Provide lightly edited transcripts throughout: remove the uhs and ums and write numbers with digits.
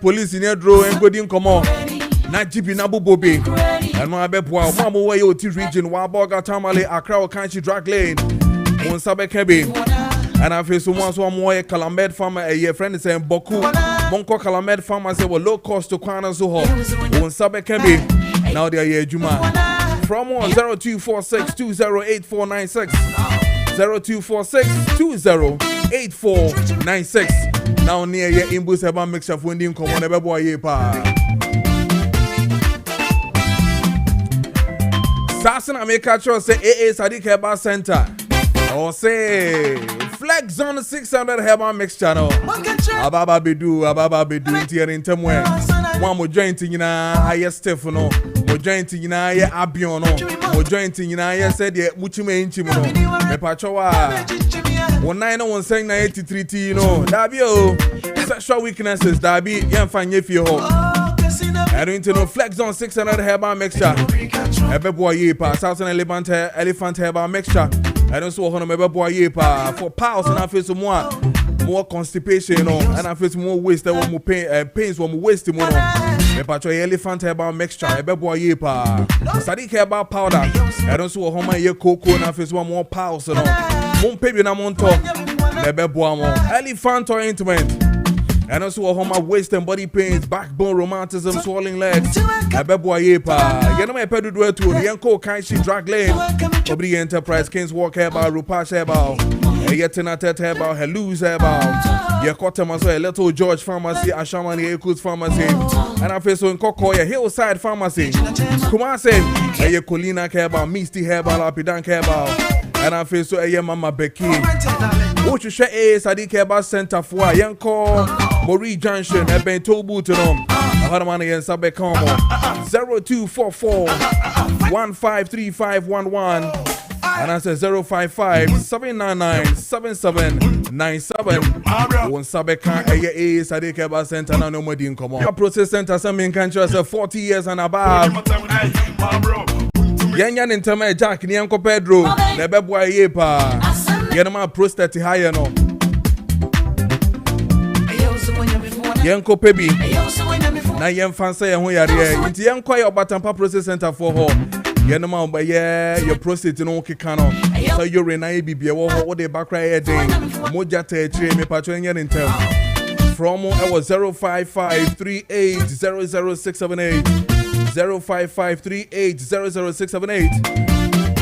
police in your draw and good in common. Na jibi na bubobe eno abeboa mo we oti region wa boga tamale Accra Kanchi drag lane won sabe kebe and afi so mo so mo ye Calamed farmer a friend say boku monko Calamed farmer say we low cost to kwana so ho won sabe kebe now they are juma from 0246208496 0246208496 now near ye imbus eba mixture for ndin komo na beboa ye pa. Sasson America say AA Sadiq Herbal Center or say Flex on 600 Herbal Mixture no Ababa Bedu here in Temwe one more jointing in a Stefano more jointing in a Abiono more jointing in a said ye Muchime Inchimo me pachowa 1917 83 no Dabio sexual weaknesses Dabi yan fanye fi ho I don't know Flex on 600 Herbal Mixture Ebe boy ye pa Southern elephant herbal mixture. I don't so hono ebe boy ye pa for pals and I feel some more constipation, you know, and I feel some more waste that more pains more waste more. Me pa cho elephant herbal mixture ebe boy ye pa. Sadiq herbal powder. I don't so hono ye cocoa and I feel some more pals, you know. Mon baby na mon talk. Ebe boy mo elephant ointment. And also home waist and body pains, backbone rheumatism, swelling legs. Abeboa yepa. Yenome pedu do to the Yanko Kanchi drag lane. Obri Enterprise Kings walk herbal, Rupash herbal. Yetina tet herbal, Helus herbal. Yakotamaso, a little George pharmacy, Ashamani Ekus pharmacy. And I face in Kokoya Hillside pharmacy. Kumase, a Colina herbal, Misty herbal, Apidan herbal. And I face so a Mama Becky. What you say is Sadiq Herbal Center for Yanko Mori Junction, Eben Tobu to them. I had a man against Sabe Como 0244 153511 and I said 055 799 7797. One Sabe Kan A Sadiq Herbal Center, no more in common. Process Center, some in country, 40 years and above. Yan in Tama Jack, Nyanko Pedro, Nebebwa Yepa. Yenama prostate higher no. Yanko Pebi. Na yen fancy and we are here. Into Yanko your Batampa Process Center for her. Yenama by your prostate no kikano. So you're in IBB or the back right day. Moja te me patron in term. From I was 05538000678. 05538000678.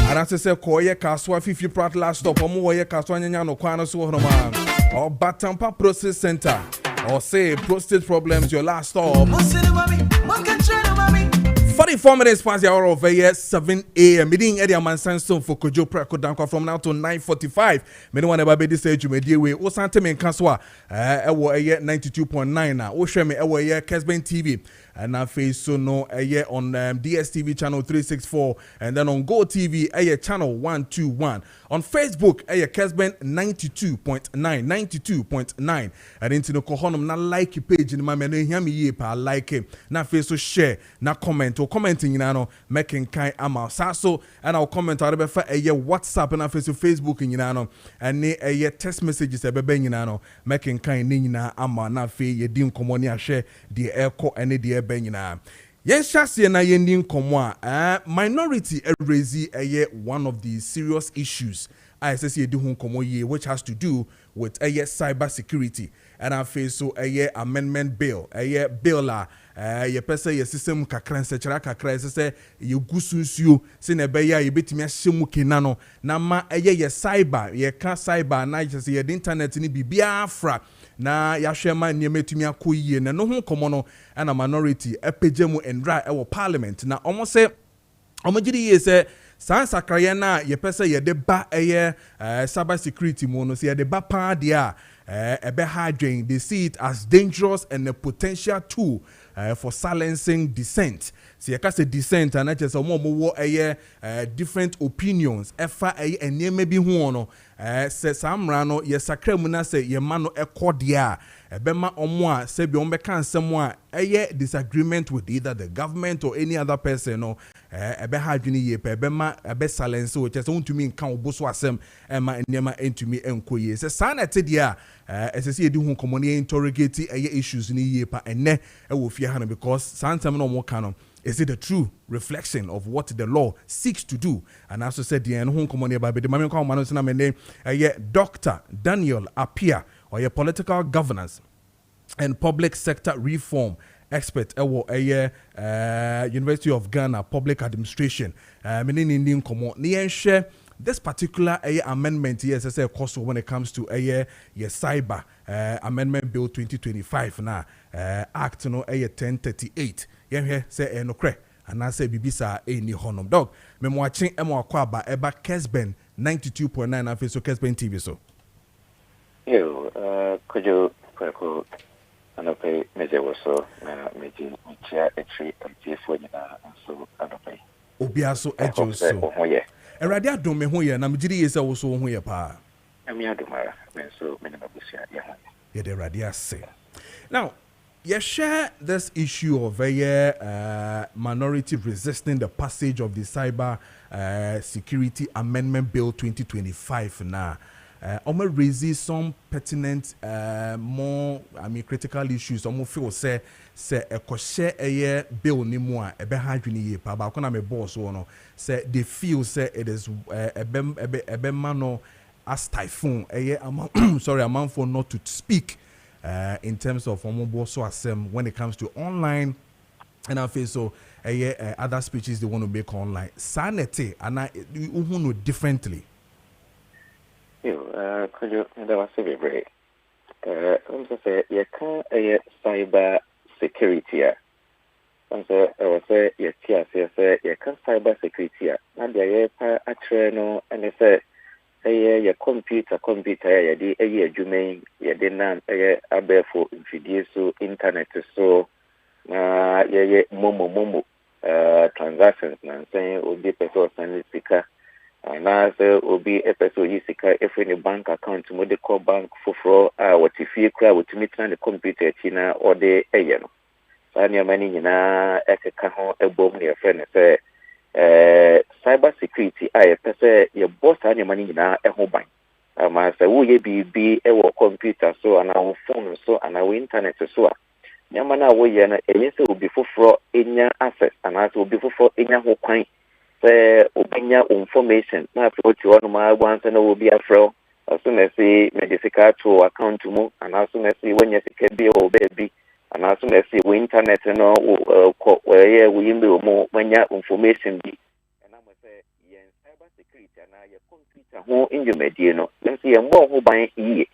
And as I say, Koye Kaswa 50 Prat last stop, or more Kaswa Nyano Kwana Suhoma, or Batampa Process Center, or say prostate problems, your last stop. 44 minutes past the hour of 7 a.m. Meeting Eddie Sandstone for Kojo Preko Dankwah from now to 9:45. Many one about this age, you may deal with. Osante men Kaswa, 92.9 now. Oshemi, Kessben TV. And I face so no on DSTV channel 364 and then on Go TV channel 121 on Facebook Kessben 92.9 and into no kohonum na like page in my menu hear me ye pa like it na face so share na comment or commenting no making kind ama so and I'll comment out be for WhatsApp and face Facebook in no and ne text messages be no making kind ni na ama na fe ye dim komoni a share the echo and the benyina. Yes, Shasi and I ending komwa. Minority raise one of the serious issues I say do which has to do with cyber security. And I face so amendment bill. Bill la person your system kakran sechara kakra say you gusunsu se na be ya yebetimi ahyemu kenano na ma cyber ye ka cyber na just the internet ni bibia afra na yahwema niemetumi akoyie na no ho komono ana minority epejemu endra ewo parliament na omo say omo gidi ye say san sakraye na ye pese ye de ba cyber security mo no say ye de ba pa dia ebe hardware they see it as dangerous and a potential tool for silencing dissent. See, I can say dissent and I just more different opinions. Efa and maybe who says some rano yes sacramuna say ye mano cordia bema omwa say be can someone disagreement with either the government or any other person or ebe hadwini ye pe bema ebe silence o chese won to me kan oboso asem ema enema entumi enkoye say sanete dia SSC edi hu common interrogate issues ni ye pa ene e wo fie hanu because santem no mo kan is it a true reflection of what the law seeks to do? And also said the end home common by the Mammy Common my name, Dr. Daniel Apia, or your political governance and public sector reform expert University of Ghana Public Administration. Meaning Indian common share this particular amendment yes as a cost when it comes to cyber amendment bill 2025 now act no 1038 here say no cre and I say bibisa ni honum dog me watching emo akwa ba eba Kessben 92.9 afi so Kessben TV so yo Kojo Preko Dankwah meje woso na meje chia etri mtfo nyina so anopai obia so ejo so erade adom me ho ye na mejiri ye se wo so ho ye pa ami adomara me so me na babusia ye ha ye de erade ase now you share this issue of minority resisting the passage of the cyber security amendment bill 2025 now. Raise some pertinent, more critical issues. Feel say a share bill ni more a behadwini ye pa ba kona me boss one say they feel say it is a mano as typhoon sorry a man for not to speak. In terms of when it comes to online and I feel so other speeches they want to make online. Sanity and I know differently. Could you that was very great. Say you can't cyber security. I say you can't cyber security. And the actually and they say your computer ya di adwuma ya de nan abefo mfidie so internet so na ye momo transactions na say obi person send sika na say obi person yi sika any bank account mo de call bank foforo what fie kra what meet na the computer tina or de no sa ne mani nyina ekeka ho ebom ne friend say cyber security pese your boss any money na ho ban ma say wo ye bibi wo computer so and our phone so and our internet so nyama na wo ye na enye se obi foforo enya access and as obi foforo enya ho kwan say obenya information na afro ti wono ma gwanse na obi afro as soon as see medical to account mu and as soon as see when you sika bi o baby and as soon as see we internet no where we mo manya information bi and I say yen cyber security and your computer ho indumedie no dem say yen bo ho ban yi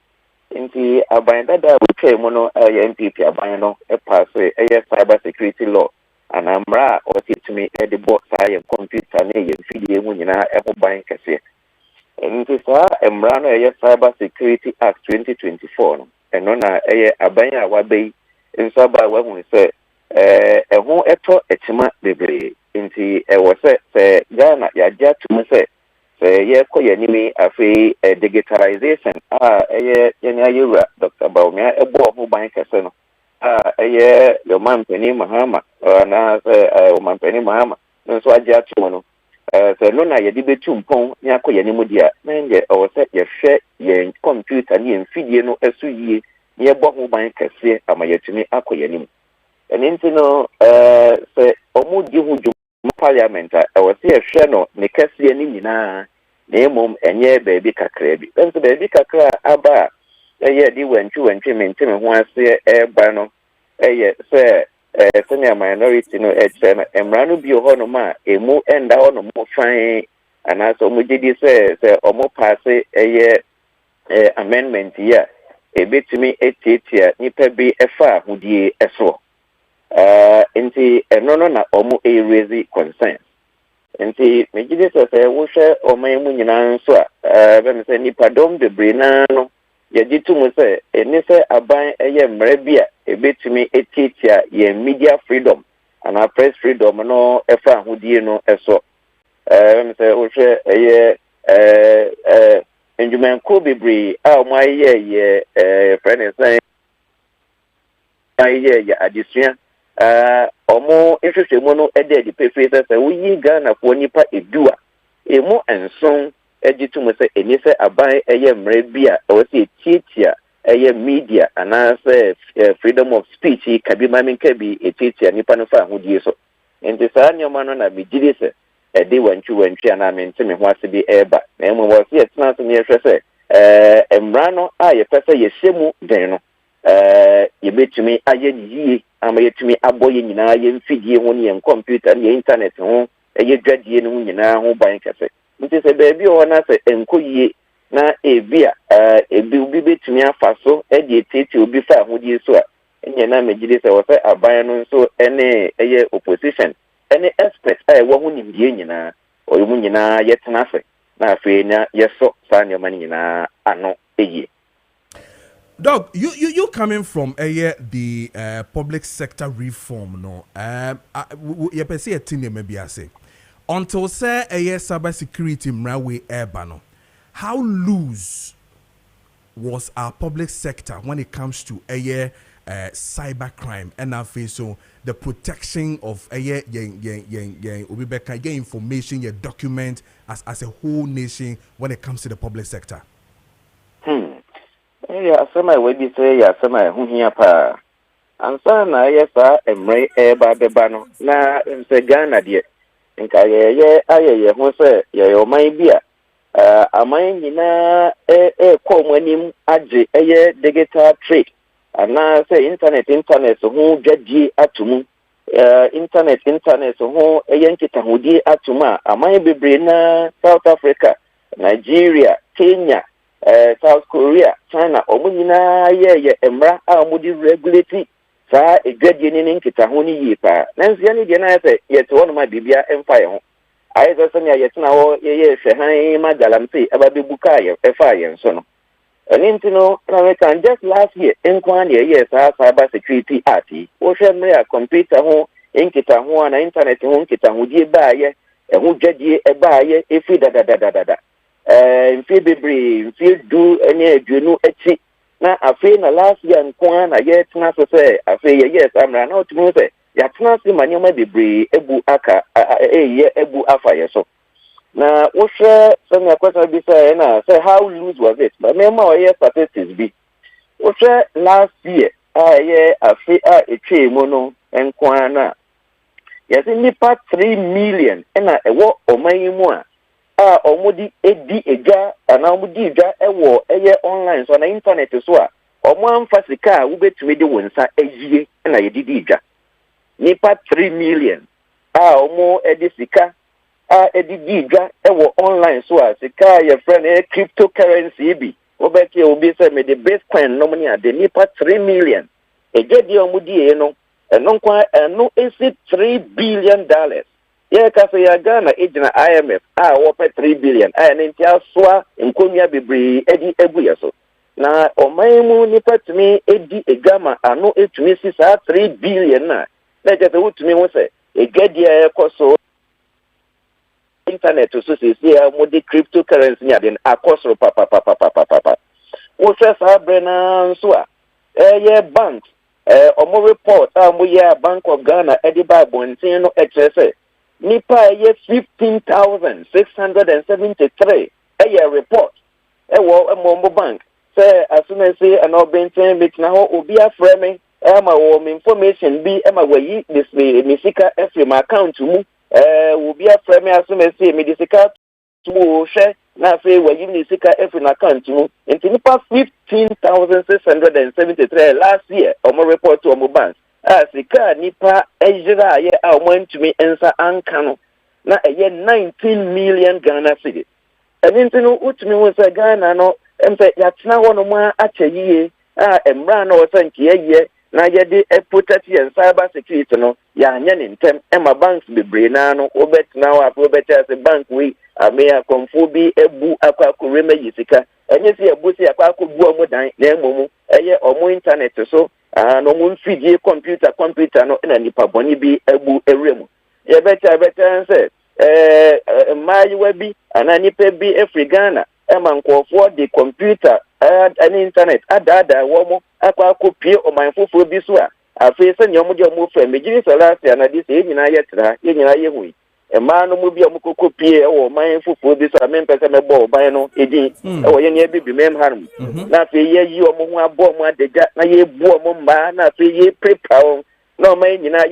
nti aban dada we try mo no MPP aban no e pass cyber security law and amra o titumi e de bo say computer na yen fidie mu nyina e ho ban kese nti sa emra no cyber security act 2024 no eno na aban a wabai nso ba wa hu se ho eto echima bebre nti wo se Ghana ya ja tum se ye koyanimi afi digitalization yenya yura Dr. Baumia ebo ho ban kese no yo mampeni mahama na o mampeni mahama nso aja tum no se no na ye di betum pon nya koyanimu dia na nge wo se ye hwe ye computer ni mfidie no esu yie ye bo ho ban kese amayetumi akoyanim enti no se omudi hu dwuma parliament was se hwe no ne kese ni nyina na emom enye baabi kakra bi nso baabi kakra aba di wantwi menteme ho ase ba no se senior minority no na emra no bi ho no ma emu enda ho no mo fan anaso mo gidi se omo pass amendment ya ebetumi etiatia nipa bi efa ahudie eso enti eno na omo raise concern enti megide se wo hwe oman mu nyina nso a be me se nipa dom de brina no yɛgye mu sɛ ɛne sɛ aban ɛyɛ mmerɛ bi a ɛbɛtumi ɛtiatia yɛn media freedom anaa press freedom no ɛfa ahodie no ɛso sɛ wohwɛ ɛyɛ ndwumankuo bebree a ɔmo ayɛ yɛ frɛ ne sɛ ayɛ yɛ adesua ɔmo nhwehwɛmu no ɛde adi pefee sɛ woyi Ghanafoɔ nipa edu a emu nson ɛgye to mu sɛ ɛni sɛ aban ɛyɛ mmerɛ bi a ɛwɔ sɛ ɛtiatia ɛyɛ media anaasɛ freedom of speech kabi maminka bi ɛtiatia nipa no fa ahodie so nti saa nneɛma no na megye sɛ ɛde wantwi anaa mente me ho ase bi ɛreba na emu wɔ sɛ yɛtena ase ne yɛhwɛ sɛ mmara no a yɛpɛ sɛ yɛhyɛ mu den no yɛbɛtumi ayɛ ne yie ama yɛtumi abɔ yɛ nyinaa yɛ mfidie ho ne yɛn computer ne yɛ internet ho ɛyɛ dwadie no ho nyinaa ho ban kɛse nti sɛ baabi wɔ na sɛ ɛnkɔ yie na ebi a obi bɛtumi afa so ɛde etietie obi fa ahodie so a ɛnyɛ na megye sɛ wɔ sɛ aban no nso ɛne ɛyɛ opposition ɛne expert a ɛwɔ ho nimdie nyinaa ɔyɛ mu nyinaa yɛtena ase na afei na yɛsɔ saa nneɛma no nyinaa ano ɛyie. Doug, you coming from the public sector reform, no? You per se a thing maybe I say. Until say cyber security mrawe no. How loose was our public sector when it comes to cyber crime and so the protection of information, your document as a whole nation when it comes to the public sector? Yeah, some I would say, yeah, some I who here pa. And son, yes, emre eba de bano. Na say Ghana dear. Think I who say, yeah, my beer. A mine na come when him aji digital trade. And now say internet so who judge atumu. Internet so who yankita hudi atuma. A mine be na South Africa, Nigeria, Kenya. South Korea, China, omunina ye emra a mudi regulate sa egadi ni nkita ho ni yipa. Nansi ya ni de na say yet one my bibia empire ho. Aye so sanya yet na wo ye hwehan magalamti aba bebuka ye efa ye nso no. Enti no na can just last year enkwan ye sa cyber security act. Wo hwe a computer ho nkita ho na internet ho nkita ho die ba ye ho dwadie e ba ye efi da. Mfi bebre mfi du ene adwenu achi na afi na last year nkwa na ye tena so se afi yes amra na otumi se ya tena se manyoma bebre ebu aka ebu afa ye so na wo hwe some question bi say na say how loose was it but me ma ye statistics bi wo hwe last year afi etwe mu no nkwa na yes nipa 3 million na ewo oman mu a omudi edi eja ana omudi eja ewo online so na internet so a omo amfasika wo betumi de wonsa ayie na yedidi eja nipa 3 million omo edi sika edidi eja ewo online so a sika ye friend cryptocurrency bi obeki obi say me the bitcoin no money ade nipa 3 million eja di omudi e no eno kwa eno esi $3 billion. Yeah, kasi ya Ghana ejina IMF wope 3 billion nti aswa nkomia bebre edi ebu yaso na omaimu nipa tumi edi egama ano etumi si sa 3 billion na jese wutumi wo se egadi ekoso internet so se ya modi cryptocurrency nya den akoso papa wo se sa brena nso a bank omo report mo ya Bank of Ghana edi ba bontin no ekese nipa ye 15,673 report mo bank say as soon as say an obentin bit na ho obi afreme ma wo information bi ma wayi this misika my account mu obi afreme as soon as say me disika to share na say wayi misika my account mu enti nipa 15,673 last year mo report to mo bank sika nipa ejira ye awantumi ensa ankano na eye 19 million Ghana cedis enintinu utumi wonsa Ghana no empe yatena hono ma akyeyie emra na wosanki ye na ye de protect ye cyber security no ya anya ne ntem ema banks bebre na no obetena wa obetase bank we ameya konfo bi ebu akwa kurema yisika enye si ebusi akwa ko bu omo dan na emomu eye omo internet so no mu mfidie computer no na nipa boni bi ebu ewremu ye beta nse mayiwa bi ana nipa bi Afrigana ma nkofo de computer and internet ada wo mo akwa kopie omanfofo bi so a afi se nyomo de omo fa mejiri salasi ana di se nyina ye tra ye nyina ye hui ma no mu bi omo kopie wo omanfofo bi so a mempese mebo oban no edin wo ye ne bibi mem harum na afi ye yi omo ho abo omo adeja na ye bu omo mba na afi ye prepare na oman nyina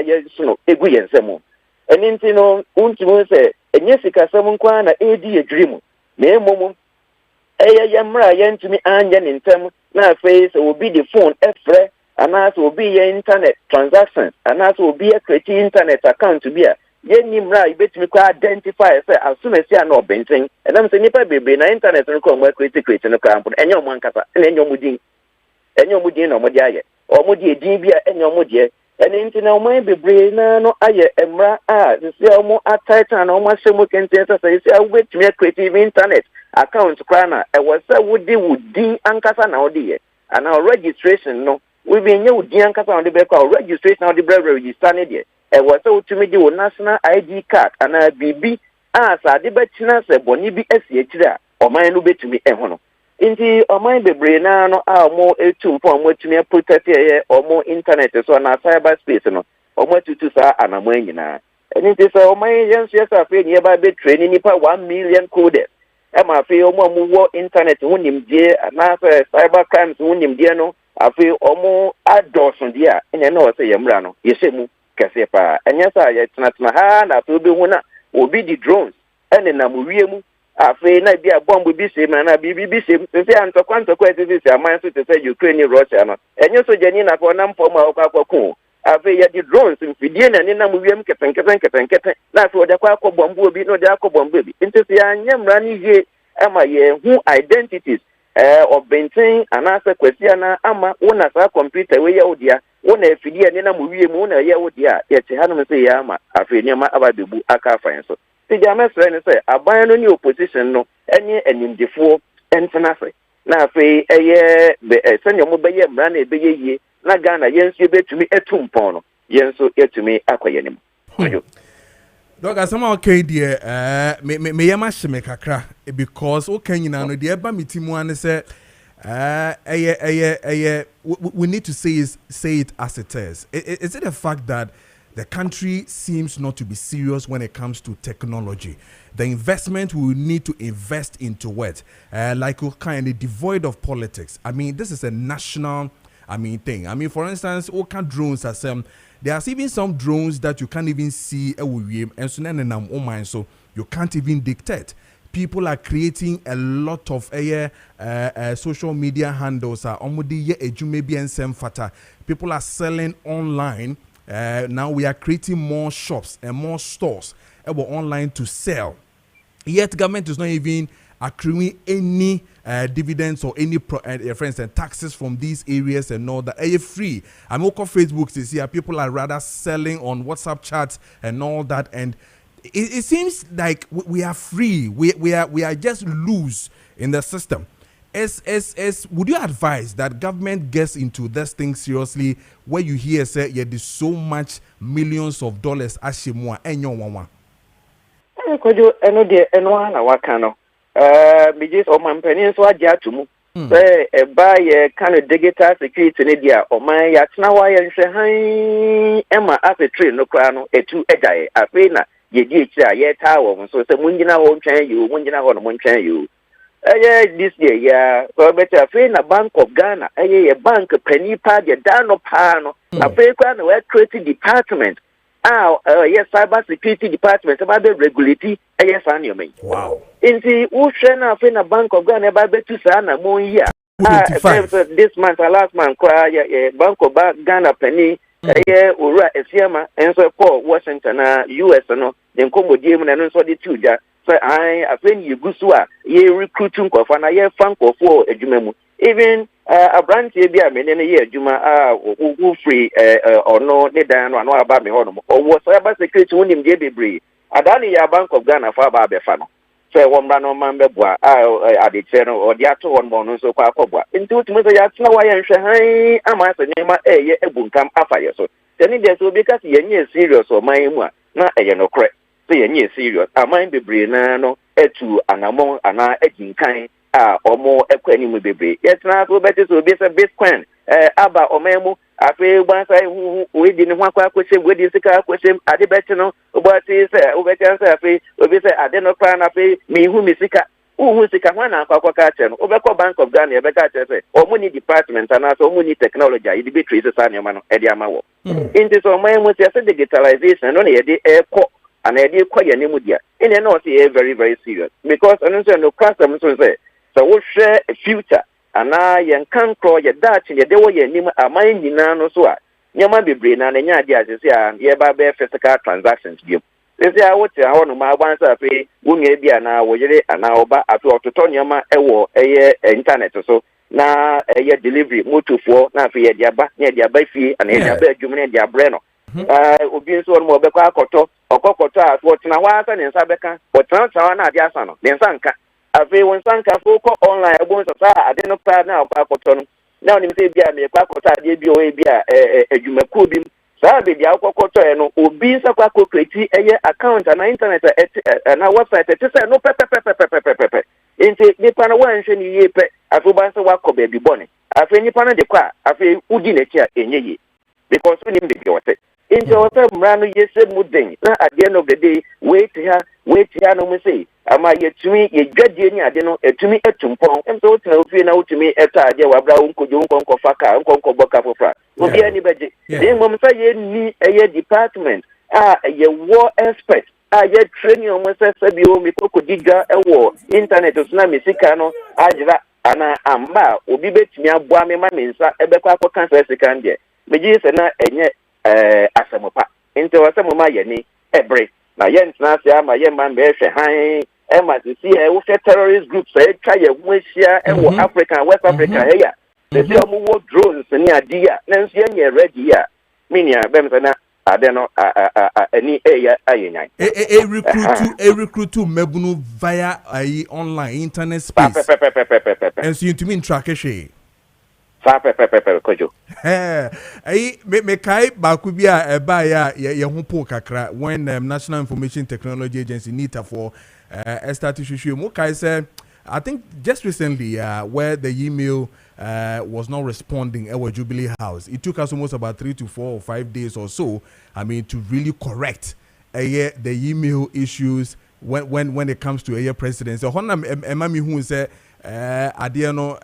ye suno egu ye nsemo eni ntino untimu se enye sikasam nkwa na edi edwirimu na emomu eye mra ye ntumi anya ne ntem na face obi the phone efre ana so obi ye internet transactions ana so obi create internet account bi a ye ni mra ibetumi kwa identify say as soon as ya na obentin enam se nipa bebe na internet no ko mo create no ka ampo enye omo ankasa na enye omo din na omo di aye omo di edin bi a enye omo di eni nti na omo bebre na no aye emra a se omo ataitan na omo asemo kente say se awetumi create internet account krana e was wudi ankasa na odi and our registration no we be nye wudi ankasa on the back our registration on the register ne de e was utumi di national ID card and bibi as ade betina se boni bi asi akira oman no betumi ho no nti oman bebre na no a mo etumpo mo tumi protect ye omo internet so na cyber space no omo tutu sa anamo nyina nti so oman yenso yesa fe ni ba be training nipa 1 million coders ema fe omo wo internet wonimdie na cyber crimes wonimdie no afi omo adosun dia ene na o se yemra no yesemu kese pa enya sa ye tena ha na fe obi hu na obi di drones ene na mu wiemu afi na bia bomb bi se na bi se se antokwa eti se aman so te se Ukraine Russia no enya so jani na ko na mpom a okakoko afi ya di drones mfidie na ni na mu wiem keten na so de kwa bombo obi no de akobombo obi ntisi ya nyemra ni ye ama ye hu identities obentin anasa kwasia na ama wona sa computer we ya odia wona afidie ni na mu wiem wona ya odia ye te hanum se ya ama afi ni ma ababebu aka afan so ti jama sre ni se aban no ni opposition no enye enimdefo entena se na afi eye senya mo beye mra na ebeye yie na Ghana yensu betumi etumpon no yensu etumi akoye nim Doga sama okay dear me yama shime kakra because okay nyina no de eba mitimu ane se we need to say it as it is. Is it a fact that the country seems not to be serious when it comes to technology? The investment we need to invest into it, like kind of devoid of politics. I mean, this is a national thing. I mean, for instance, all kind of drones as there are even some drones that you can't even see and so you can't even dictate. People are creating a lot of social media handles. People are selling online. Now we are creating more shops and more stores online to sell. Yet government is not even accruing any dividends or any for instance taxes from these areas and all that. Free. I'm on Facebook to see people are rather selling on WhatsApp chats and all that, and it seems like we are free. We are just loose in the system. Would you advise that government gets into this thing seriously, where you hear say yeah, there's so much millions of dollars ashimwa enyo wawa? Kojo eno de eno na wakano. Me just o man penin so agya tumu. Say e ba ye kind of digital security ne dia o man ya tena wa ye nhwe han ema afi train no kra no etu egaye afi na ye di ekira ye taa wo so say munjina ho ntwan yi munjina ho no ntwan yi. This year, yeah, so better afraid na Bank of Ghana, a bank penny pad, ya dano pano, afraid we creative department. Yes, cyber security department about the regulatory, yes, annually. Wow. Inti Ushena afraid na Bank of Ghana about the Tusana more year. This month, last month, cry, Bank of Ghana penny, Ura, Esiama, and so for Washington, US, no, then Congo Game and so the two. So I think you go to ye recruiting for na ye fan for adwuma even a branch ye bia me ne ye adwuma who free or no ne dan no aba me hono or was cyber security wonim de bebre adani ya Bank of Ghana for aba be fa no say one man on man beboa at the channel or the other one bon so kwa kobwa into to me ya tna wa yan hwe han ama se nyema ebunkam afaye so then there so because yenye serious o man mu a na no kre say yenye serious aman bebre na no etu anamon ana ejinkan omo ekwani mu bebre yetna so beti so be say bitcoin aba omemu afi gbansa we di ni ho akwa kwese we di sika kwese ade beti no obati say obeti say afi obi say ade no kra na afi mi hu mi sika uhu sika ho na akwa ka che no obekọ Bank of Ghana ebeka che say omo ni department ana so omo ni technology e di be trace sa ne ma no e di ama wo into so omemu say digitalization no na ye di ekọ and I did quite an immediate. In an very, very serious. Because I don't know, custom so we'll share a future. And I can't call your Dutch and your way name a mind in no so. You might be brain and any idea to say, yeah, by physical transactions. They say, I would say, I want to my once I pay, won't be an hour, and now, but after Tonyama, a internet or so. Now, a year delivery, motor for, now for your back near their baby and their bedroom and their breno. Obi so mo be kwa akoto okokoto a what na wa asa ne nsa beka but na na ade asa no ne nsa nka afi won sanka fo ko online ebo so sa ade no pa na kwa akoto no na oni se bia me kwa akoto ade bi o e bia adwumaku bi sa be bia akokoto e no obi nsa kwa create eye account na internet na website te say no pe enti nipa na wan hwe ni ye pe afi ba nsa wa ko be bi bone afi nipa na de kwa afi udi na chi a enye ye because we need be what into what mrano yese muden na at the end of the day wait here no me say ama yetumi ye dwadie ni ade no etumi etumpon emso tena ofie na utumi eta ade wa bra unkojo unkonko faka unkonko boka fofra obi ani beje dey mom say ye ni eye department ye war expert ye training o mo say sabi o mi koko diga ewo internet so na mesika no ajira ana amba obi betumi aboa me ma mensa ebekwa akọ cancer second meji se na enye asamopa into asamoma ye ni ebre na ye ntna se ama ye man be hwe han ma si wo fe terrorist groups twa ye nwehia wo Africa West Africa heya se se omo wo drones ni adia na nso ye nye ready ya minia bem se na ade no ani eya ayenyan recruit mebunu via online internet space and so you to mean track she Kojo. Me kai baku bia eba ya ye ho po kakra when National Information Technology Agency NITA for start to issue mo kai say I think just recently where the email was not responding at Jubilee House. It took us almost about 3 to 4 or 5 days or so, I mean, to really correct the email issues when it comes to a president. So Honna Emami who say Adiano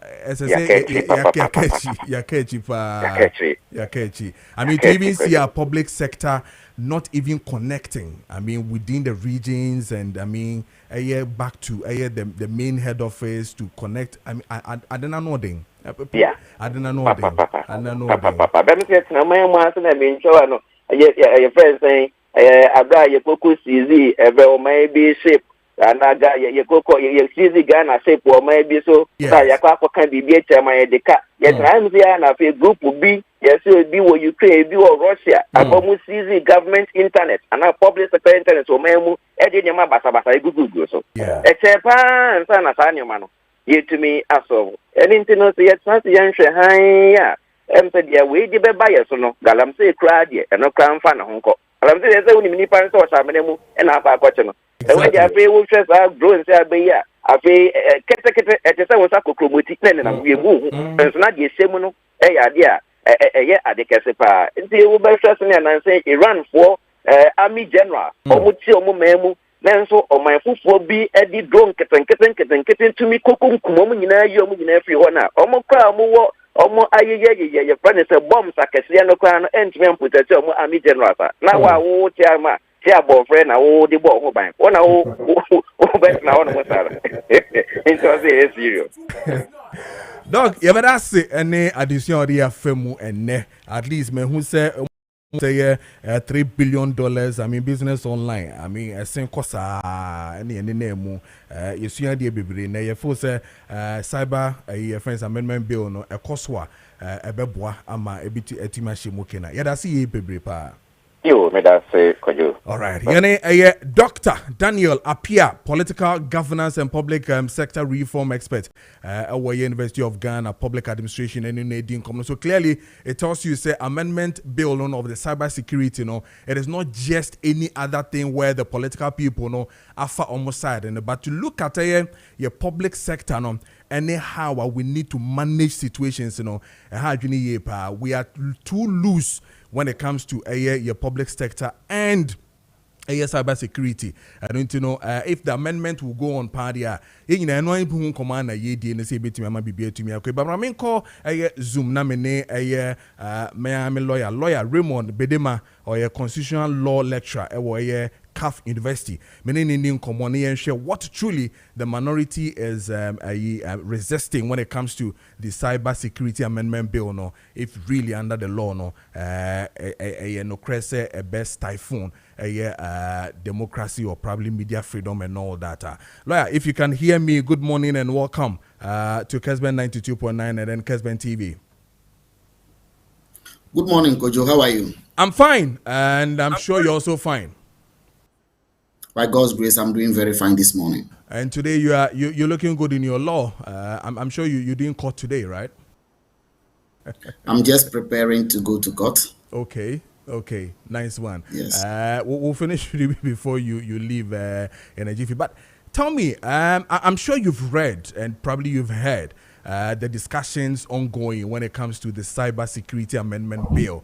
Yakechi. I mean, to even see our public sector not even connecting, I mean, within the regions and I mean, back to the main head office to connect. I mean, I don't know them. Yeah, I don't know them. I don't know them. Your friend saying, Abra, your cocoa CZ, ever maybe ship. And I got your cocoa, your CZ Ghana shape or maybe so. Your cocoa can be better, my deca. Yes, I'm there and I feel group will be, yes, it will be what Ukraine, be or Russia. I'm almost CZ government internet and our public sector internet. So, Memu, Edinama Basabasa, Google. So, it's a pan, son of Animano. Yet to me, as so. Anything else, yet, not the answer, hi, said, yeah, we did buy us, no, Galam say, cried, and no crown fan, Honko. I'm saying, there's only many parents or some and I've got question. And when you pay, we'll just have drones there, but yeah, I pay at the same as Komotic, and we move, and it's not the same, no, idea, at the Kessben. And they will be stressing and I say, Iran for Army General, or Mutio Memu. Then so on my foot will be a drone, kitten to me, Kokum, Kumomina, you in every one. Omo Omo aye your friend is a bomb sakasiano crown and put a job Army General. Now I will tell my boyfriend, I will the ball by one best now on it's serious. Dog, you better say any addition or the femu and at least me who say $3 billion. I mean, business online. I mean, a same cost any name. You see, the baby. Now, you force cyber a friends amendment bill no a cost wa a beboa ama a bit etimashi mokena. Yeah, that's it, baby pa. Yo, me that say Kojo. All right. Yene Dr. Daniel Apia, political governance and public sector reform expert at University of Ghana, public administration and in Nadine Common. So clearly, it tells you say amendment bill of the cyber security. It is not just any other thing where the political people are far almost side, but to look at your public sector anyhow we need to manage situations. And how we are too loose when it comes to your public sector and cyber security. I don't know if the amendment will go on party. You know, I know command a ye and say bit me be to me. Okay, but I mean call Zoom na me lawyer Raymond Bedema or a constitutional law lecturer or CAF University. Many Indian community and share what truly the minority is resisting when it comes to the cyber security amendment bill. No, if really under the law, no, a best typhoon, democracy or probably media freedom and all that. Lawyer, if you can hear me, good morning and welcome to Kessben 92.9 and then Kessben TV. Good morning, Kojo. How are you? I'm fine, and I'm sure you're also fine. By God's grace, I'm doing very fine this morning. And today you're looking good in your law. I'm sure you're doing court today, right? I'm just preparing to go to court. Okay, nice one. Yes. We'll finish before you leave in a jiffy. But tell me, I'm sure you've read and probably you've heard the discussions ongoing when it comes to the cyber security amendment bill,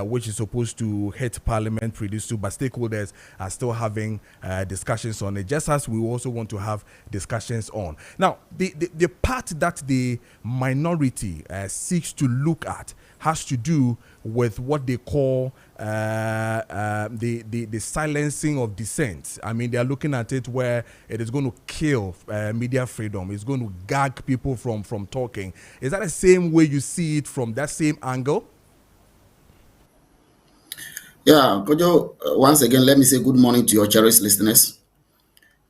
which is supposed to hit Parliament pretty soon, but stakeholders are still having discussions on it, just as we also want to have discussions on. Now, the part that the minority seeks to look at has to do with what they call the silencing of dissent. I mean, they are looking at it where it is going to kill media freedom. It's going to gag people from talking. Is that the same way you see it from that same angle? Yeah, Kojo, once again, let me say good morning to your cherished listeners.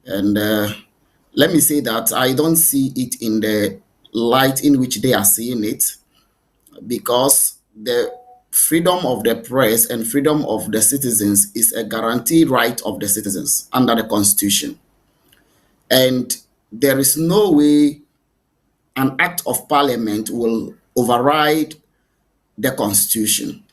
And let me say that I don't see it in the light in which they are seeing it, because the freedom of the press and freedom of the citizens is a guaranteed right of the citizens under the Constitution. And there is no way an act of parliament will override the Constitution.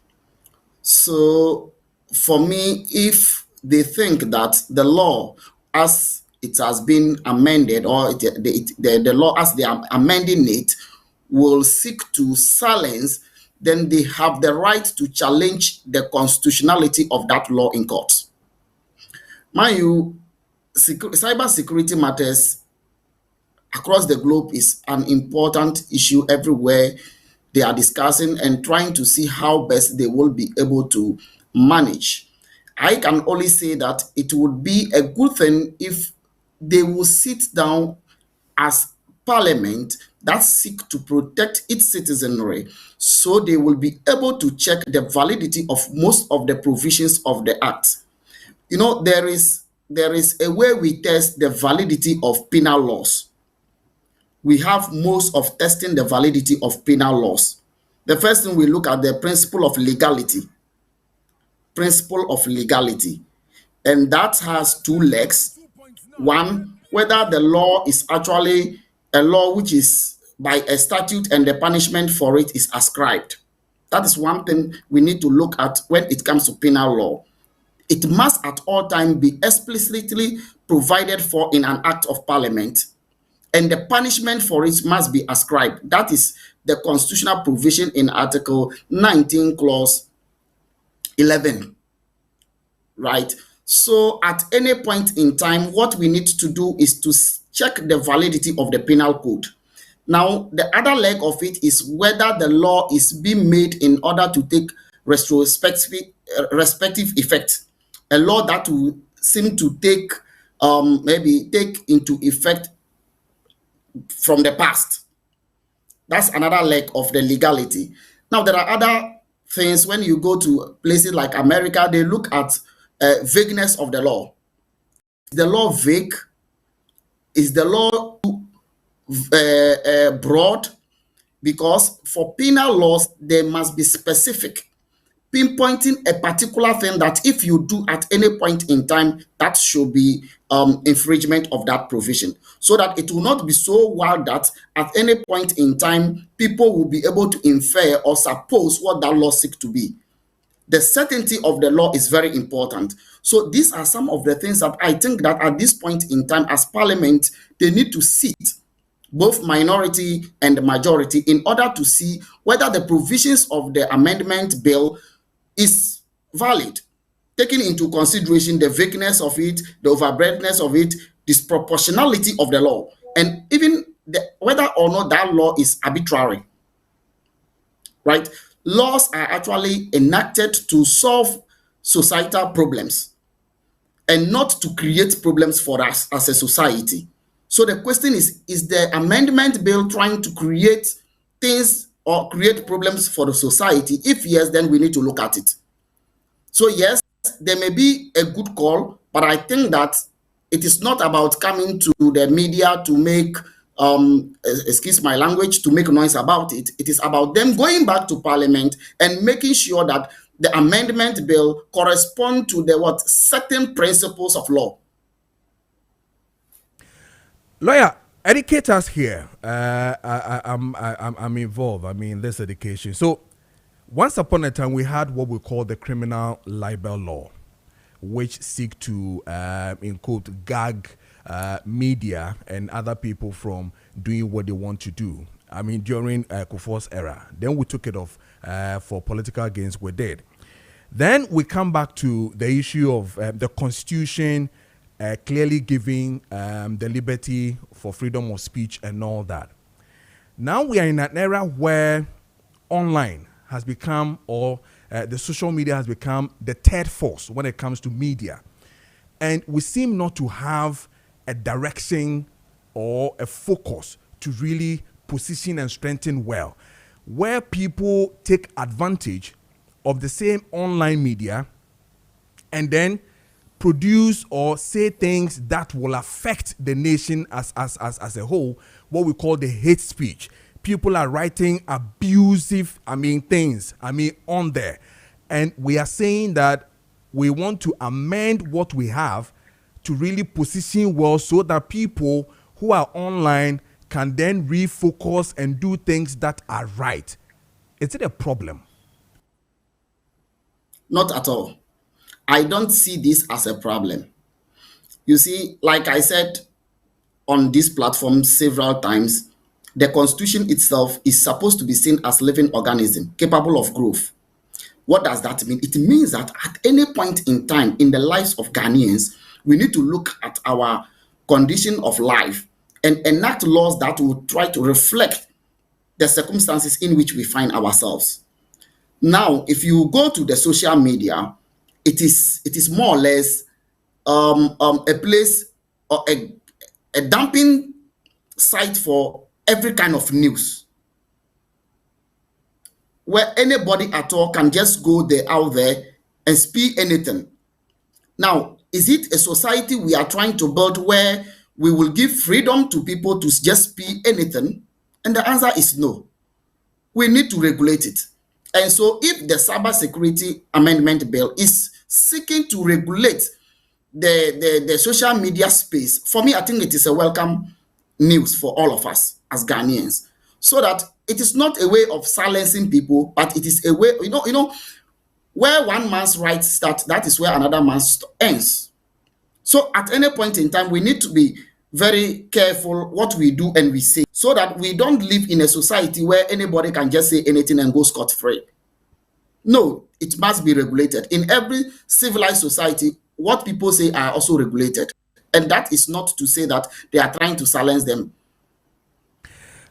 So for me, if they think that the law as it has been amended, or the law as they are amending it will seek to silence, then they have the right to challenge the constitutionality of that law in court. Mind you, cyber security matters across the globe is an important issue everywhere. They are discussing and trying to see how best they will be able to manage. I can only say that it would be a good thing if they will sit down as parliament that seek to protect its citizenry, so they will be able to check the validity of most of the provisions of the act. You know, there is a way we test the validity of penal laws. We have most of testing the validity of penal laws. The first thing we look at the principle of legality. Principle of legality. And that has two legs. One, whether the law is actually a law which is by a statute and the punishment for it is ascribed. That is one thing we need to look at when it comes to penal law. It must at all times be explicitly provided for in an act of parliament, and the punishment for it must be ascribed. That is the constitutional provision in Article 19, Clause 11, right? So at any point in time, what we need to do is to check the validity of the penal code. Now, the other leg of it is whether the law is being made in order to take respective effect. A law that will seem to take into effect from the past. That's another leg of the legality. Now, there are other things. When you go to places like America, they look at vagueness of the law. Is the law vague? Is the law broad? Because for penal laws, they must be specific. pinpointing a particular thing that if you do at any point in time, that should be infringement of that provision, so that it will not be so wild that at any point in time, people will be able to infer or suppose what that law seeks to be. The certainty of the law is very important. So these are some of the things that I think that at this point in time, as Parliament, they need to sit, both minority and majority, in order to see whether the provisions of the amendment bill is valid, taking into consideration the vagueness of it, the overbreadthness of it, disproportionality of the law, and even whether or not that law is arbitrary. Right? Laws are actually enacted to solve societal problems and not to create problems for us as a society. So the question is the amendment bill trying to create things or create problems for the society? If yes, then we need to look at it. So yes, there may be a good call, but I think that it is not about coming to the media to make excuse my language, to make noise about it. It is about them going back to Parliament and making sure that the amendment bill correspond to the certain principles of law. Lawyer, educate us here. I'm involved. I mean, this education. So, once upon a time, we had what we call the criminal libel law, which seek to, in quote, gag media and other people from doing what they want to do. I mean, during Kufuor's era. Then we took it off for political gains. We did. Then we come back to the issue of the Constitution clearly giving the liberty for freedom of speech and all that. Now we are in an era where online has become, or the social media has become the third force when it comes to media. And we seem not to have a direction or a focus to really position and strengthen well, where people take advantage of the same online media and then produce or say things that will affect the nation as a whole, what we call the hate speech. People are writing abusive, things, on there. And we are saying that we want to amend what we have to really position well so that people who are online can then refocus and do things that are right. Is it a problem? Not at all. I don't see this as a problem. You see, like I said on this platform several times, the Constitution itself is supposed to be seen as a living organism capable of growth. What does that mean? It means that at any point in time in the lives of Ghanaians, we need to look at our condition of life and enact laws that will try to reflect the circumstances in which we find ourselves. Now, if you go to the social media, it is more or less a place or a dumping site for every kind of news, where anybody at all can just go out there and speak anything. Now, is it a society we are trying to build where we will give freedom to people to just speak anything? And the answer is no. We need to regulate it. And so if the Cybersecurity Amendment Bill is seeking to regulate the social media space, for me, I think it is a welcome news for all of us as Ghanaians, so that it is not a way of silencing people, but it is a way, where one man's rights start, that is where another man's ends. So at any point in time, we need to be very careful what we do and we say, so that we don't live in a society where anybody can just say anything and go scot-free. No, it must be regulated. In every civilized society, what people say are also regulated. And that is not to say that they are trying to silence them.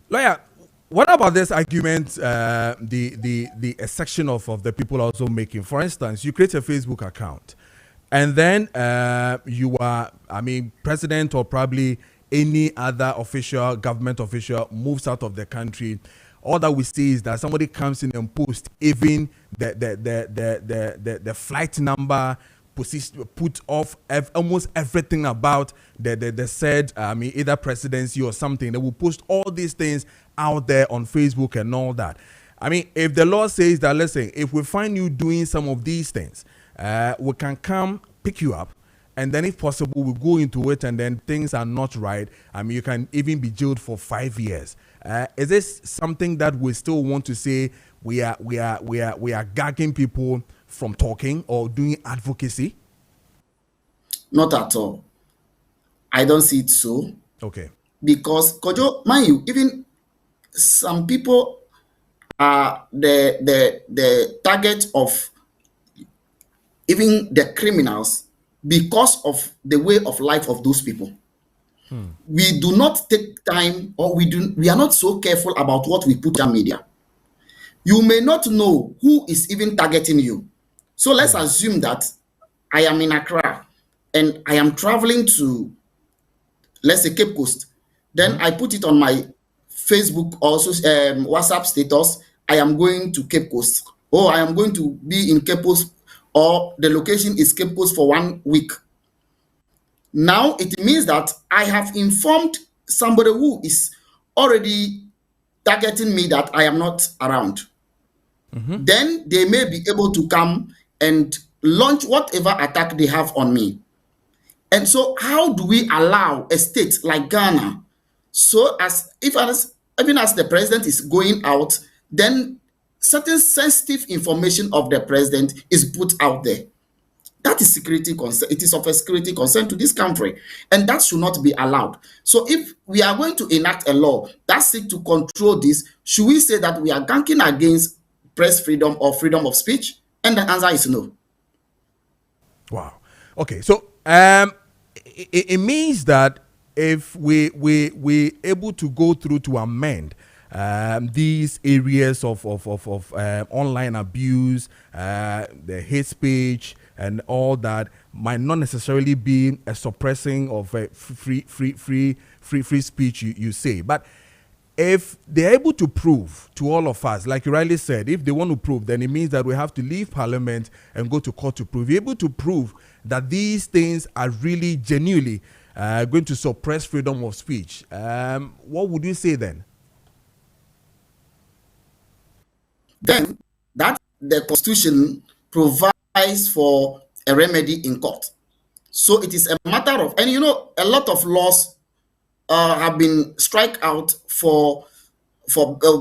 Lawyer, what about this argument, the section of the people also making? For instance, you create a Facebook account, and then you are, president or probably any other official, government official moves out of the country. All that we see is that somebody comes in and posts even the flight number, put off almost everything about the said either presidency or something. They will post all these things out there on Facebook and all that. I mean, if the law says that, listen, if we find you doing some of these things, we can come pick you up, and then if possible, we go into it, and then things are not right. I mean, you can even be jailed for 5 years. Is this something that we still want to say we are gagging people from talking or doing advocacy? Not at all. I don't see it so. Okay. Because Kojo, mind you, even some people are the target of even the criminals because of the way of life of those people. We do not take time, or we are not so careful about what we put on media. You may not know who is even targeting you. So let's assume that I am in Accra and I am traveling to, let's say, Cape Coast. Then I put it on my Facebook or WhatsApp status. I am going to Cape Coast, or I am going to be in Cape Coast, or the location is Cape Coast for 1 week. Now it means that I have informed somebody who is already targeting me that I am not around. Then they may be able to come and launch whatever attack they have on me. And so how do we allow a state like Ghana, so even as the president is going out, then certain sensitive information of the president is put out there? That is security concern. It is of a security concern to this country, and that should not be allowed. So if we are going to enact a law that seeks to control this, should we say that we are ganking against press freedom or freedom of speech? And the answer is no. Wow. Okay. So it means that if we able to go through to amend these areas of online abuse, the hate speech, and all that, might not necessarily be a suppressing of free speech, you say. But if they're able to prove to all of us, like you rightly said, if they want to prove, then it means that we have to leave Parliament and go to court to prove. You're able to prove that these things are really genuinely going to suppress freedom of speech. What would you say then? Then that the Constitution provides for a remedy in court. So it is a matter of, and a lot of laws have been struck out for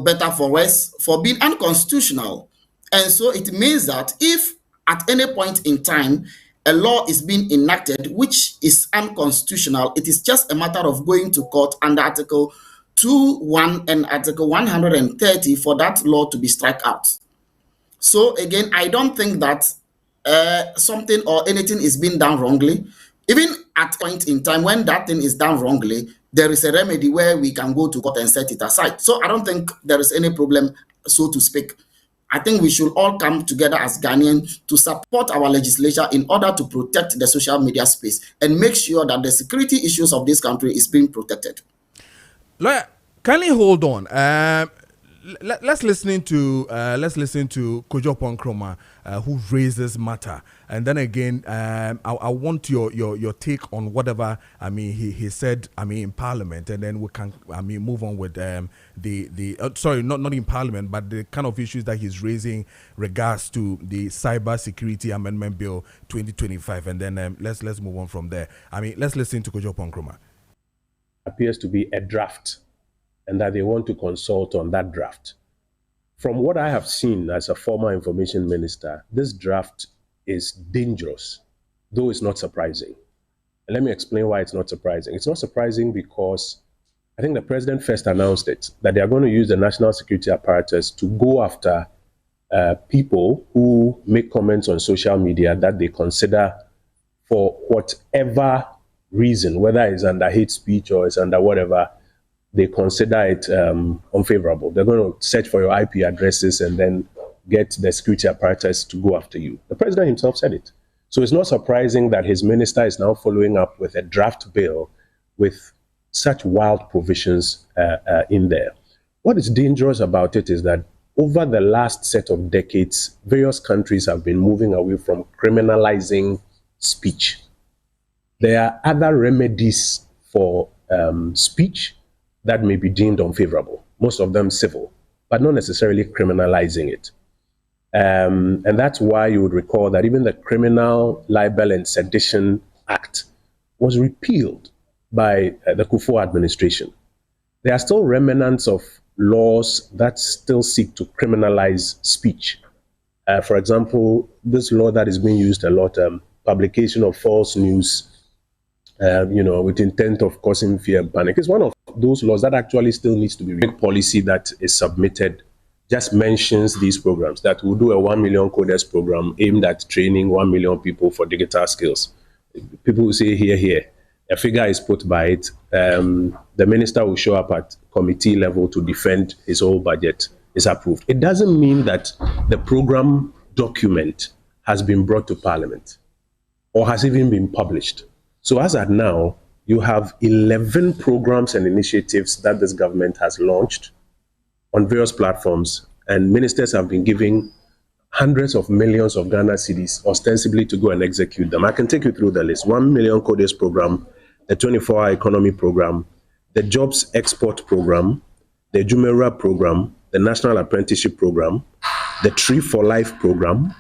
better, for worse, for being unconstitutional. And so it means that if at any point in time a law is being enacted which is unconstitutional, it is just a matter of going to court under Article 2:1 and Article 130 for that law to be struck out. So again, I don't think that something or anything is being done wrongly. Even at a point in time when that thing is done wrongly, there is a remedy where we can go to court and set it aside. So I don't think there is any problem, so to speak. I think we should all come together as Ghanaians to support our legislature in order to protect the social media space and make sure that the security issues of this country is being protected. Lawyer, kindly hold on. Let's listen to Kojo Preko, who raised this matter, and then again, I want your take on whatever he said in Parliament, and then we can move on with sorry, not in Parliament, but the kind of issues that he's raising regards to the Cyber Security Amendment Bill 2025, and then let's move on from there. Let's listen to Kojo Preko. Appears to be a draft, and that they want to consult on that draft. From what I have seen as a former information minister, this draft is dangerous, though it's not surprising. And let me explain why it's not surprising. It's not surprising because I think the president first announced it, that they are going to use the national security apparatus to go after people who make comments on social media that they consider, for whatever reason, whether it's under hate speech or it's under whatever, they consider it unfavorable. They're going to search for your IP addresses and then get the security apparatus to go after you. The president himself said it. So it's not surprising that his minister is now following up with a draft bill with such wild provisions in there. What is dangerous about it is that over the last set of decades, various countries have been moving away from criminalizing speech. There are other remedies for speech that may be deemed unfavorable, most of them civil. but not necessarily criminalizing it. And that's why you would recall that even the Criminal Libel and Sedition Act was repealed by the Kufuor administration. There are still remnants of laws that still seek to criminalize speech. For example, this law that is being used a lot, publication of false news, with intent of causing fear and panic, is one of those laws that actually still needs to be reviewed. Policy that is submitted just mentions these programs, that will do a 1 million coders program aimed at training 1 million people for digital skills. People will say here, a figure is put by it. The minister will show up at committee level to defend his whole budget is approved. It doesn't mean that the program document has been brought to Parliament or has even been published. So as at now, you have 11 programs and initiatives that this government has launched on various platforms, and ministers have been giving hundreds of millions of Ghana cedis ostensibly to go and execute them. I can take you through the list. 1 million coders program, the 24-hour economy program, the jobs export program, the Jumera program, the National Apprenticeship program, the Tree for Life program.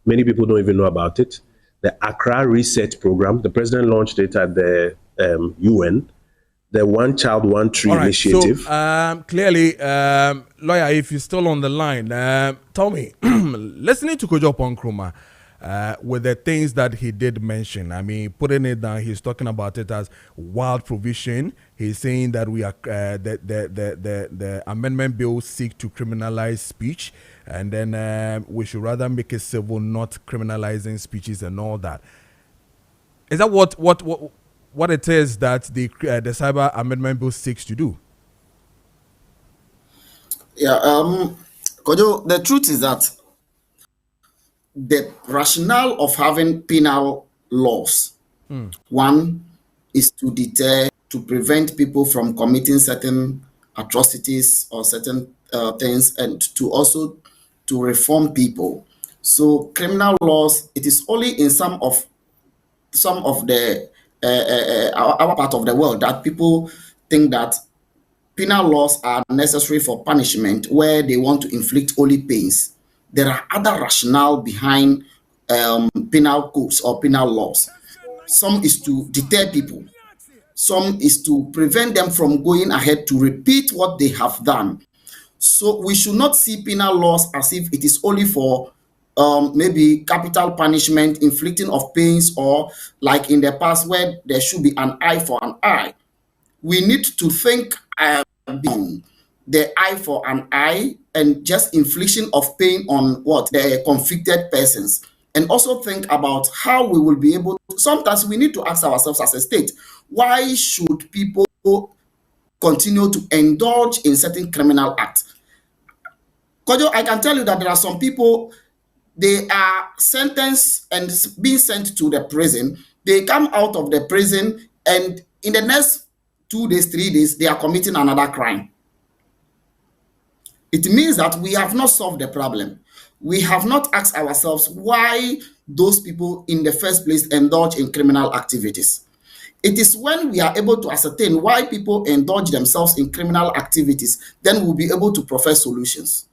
Many people don't even know about it. The Accra Reset program, the president launched it at the UN. The One Child, One Tree initiative. So clearly, lawyer, if you're still on the line, tell me, listening to Kojo Preko, with the things that he did mention, I mean, putting it down, he's talking about it as wild provision. He's saying that we are the amendment bill seek to criminalize speech, and then we should rather make it civil, not criminalizing speeches and all that. Is that what it is that the cyber amendment bill seeks to do? Yeah, Kojo, the truth is that the rationale of having penal laws, one is to deter, to prevent people from committing certain atrocities or certain things, and to also to reform people. So criminal laws, it is only in some of the our part of the world that people think that penal laws are necessary for punishment, where they want to inflict only pains. There are other rationale behind penal codes or penal laws. Some is to deter people. Some is to prevent them from going ahead to repeat what they have done. So we should not see penal laws as if it is only for maybe capital punishment, inflicting of pains, or like in the past where there should be an eye for an eye. We need to think the eye for an eye and just infliction of pain on what? The convicted persons. And also think about how we will be able to, sometimes we need to ask ourselves as a state, why should people continue to indulge in certain criminal acts? Kojo, I can tell you that there are some people, they are sentenced and being sent to the prison. They come out of the prison, and in the next 2 days, 3 days, they are committing another crime. It means that we have not solved the problem. We have not asked ourselves why those people in the first place indulge in criminal activities. It is when we are able to ascertain why people indulge themselves in criminal activities, then we'll be able to provide solutions.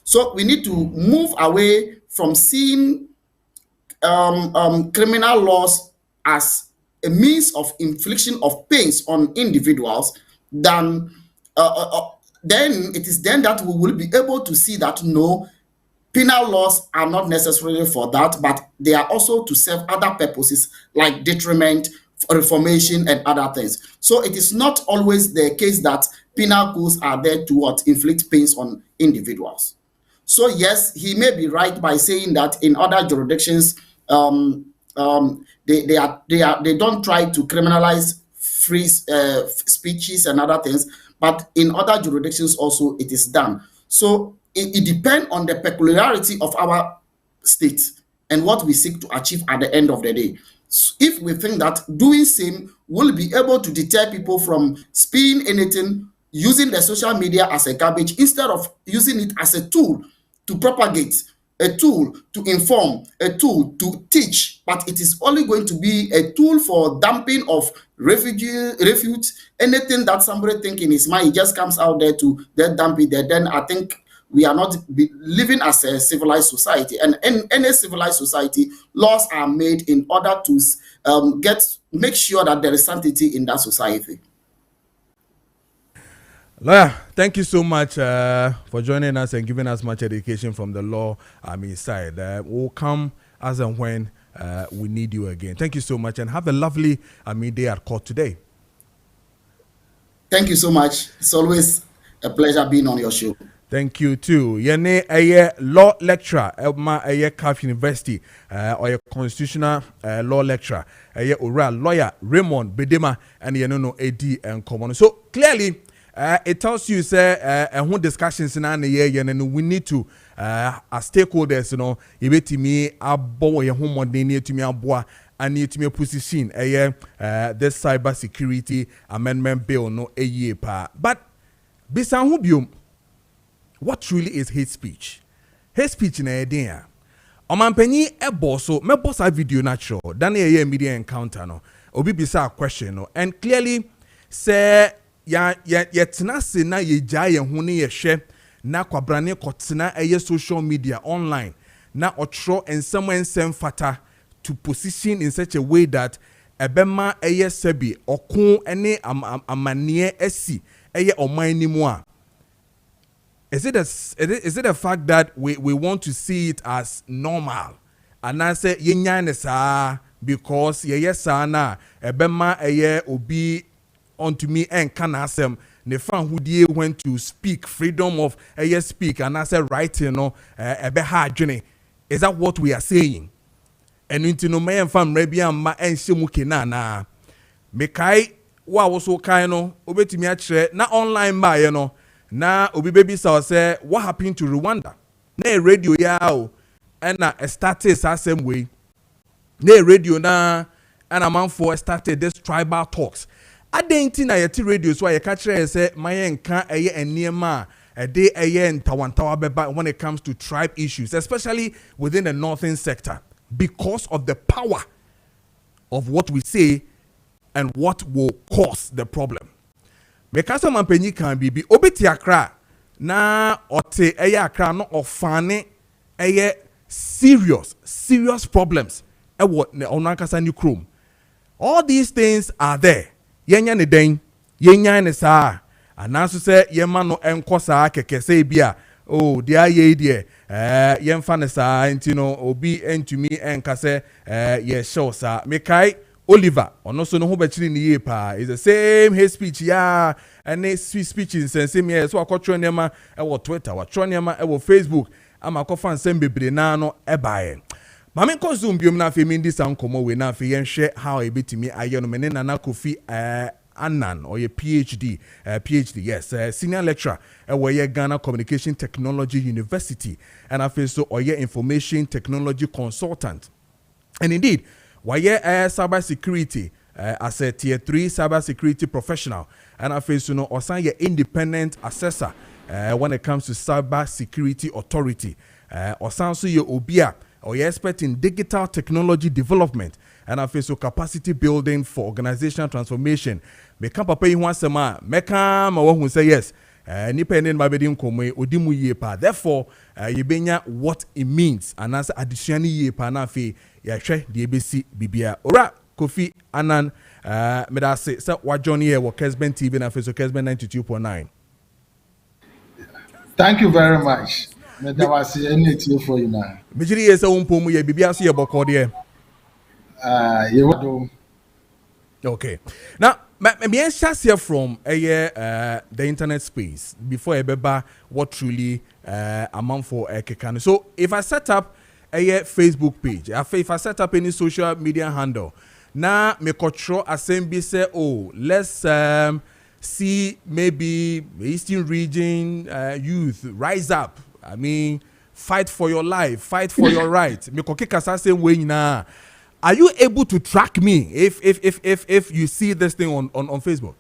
So we need to move away from seeing criminal laws as a means of infliction of pains on individuals, then it is then that we will be able to see that no, penal laws are not necessarily for that, but they are also to serve other purposes like detriment, reformation, and other things. So it is not always the case that penal codes are there to inflict pains on individuals. So yes, he may be right by saying that in other jurisdictions, they don't try to criminalize free speeches and other things, but in other jurisdictions also it is done. So it depends on the peculiarity of our state and what we seek to achieve at the end of the day. So if we think that doing same will be able to deter people from spewing anything, using the social media as a garbage instead of using it as a tool to propagate, a tool to inform, a tool to teach, but it is only going to be a tool for dumping of refute anything that somebody think in his mind. He just comes out there to then dump it there. Then I think we are not living as a civilized society. And in any civilized society, laws are made in order to make sure that there is sanctity in that society. Lawyer, thank you so much for joining us and giving us much education from the law side. We'll come as and when we need you again. Thank you so much and have a lovely day at court today. Thank you so much. It's always a pleasure being on your show. Thank you too. Yene a law lecturer Elma a CAF University or a constitutional law lecturer a oral lawyer Raymond Bedema and no AD and common. So clearly it tells you say who discussions in an year and we need to as stakeholders me abo ye ho modern to me aboa and to me position this cyber security amendment bill no a year pa. But bisan hu biom, what truly is hate speech? Hate speech in a day. Omanpenyi ebo so me boss a video natural than a media encounter no. Obi bisa a question no, and clearly say ya tena se na ye gya ye ho ne ye hwe na kwabrane kotena eye social media online na otro ensem fata to position in such a way that ebema eye sebi okun ene amanie esi eye oman ni mu a. Is it a fact that we want to see it as normal? And I say yenya sa because ye sa na ebema eye obi onto me and can asem ne fan who die went to speak freedom of speak and I say writing no ebe ha adwene. Is that what we are saying? And into no man fam rebia ma enhye kena na mekai wa wo so kan no obetimi a kire na online ba no na obi baby say what happened to Rwanda na radio ya o and na started same way na radio na and a man for started this tribal talks. Adenti na yeti radio so ye ka kire say maye nka eye eniema de eye ntawantawa beba when it comes to tribe issues, especially within the northern sector, because of the power of what we say and what will cause the problem. Mekasa mampenyi kan bibi obeti akra na ote eye akra no ofane eye serious problems e what ne onankasa ni chrome. All these things are there. Yenya ne den yenya ne saa anaso se yema no enko saa keke se bia oh dia ye die yemfa ne saa ntino obi entumi enka se ye show saa mekai Oliver ono so no ho bachiri ne ye pa is the same hate speech ya and speech in sense me so akotro nema e wo Twitter wa tro nema e wo Facebook ama akofa nsem bebre na no e baaye. Mame consume biom na fe mi ndi sankomo we na fe yenhwe how e betimi aye no mene Nana Kofi Annan or your PhD, yes, senior lecturer at Ghana Communication Technology University, and I feel so or your information technology consultant. And indeed, why cyber security as a tier 3 cyber security professional, and I feel so no or your independent assessor when it comes to cyber security authority, or sound so your obia or your expert in digital technology development. And I feel so capacity building for organizational transformation. Me kan papa yi ho asema me kan ma wo hu say yes. Nipa ene ma bedi nkomo odimu yie pa. Therefore, you benya what it means and as additional yie pa na fe ya hwe de ebesi bibia. Ora Kofi Annan me da say wa join here wo Kessben TV na fe so Kessben 92.9. Thank you very much. Me da was anything for you now. Me jiri ye say wo mpomu ye bibia so ye bokọ de. Okay. Now, me share from the internet space before I what truly amount for a kekano. So if I set up a Facebook page, if I set up any social media handle, now me control assembly say, oh, let's see maybe Eastern region youth rise up. I mean, fight for your life, fight for your right. Me kokeka same way na. Are you able to track me if you see this thing on Facebook?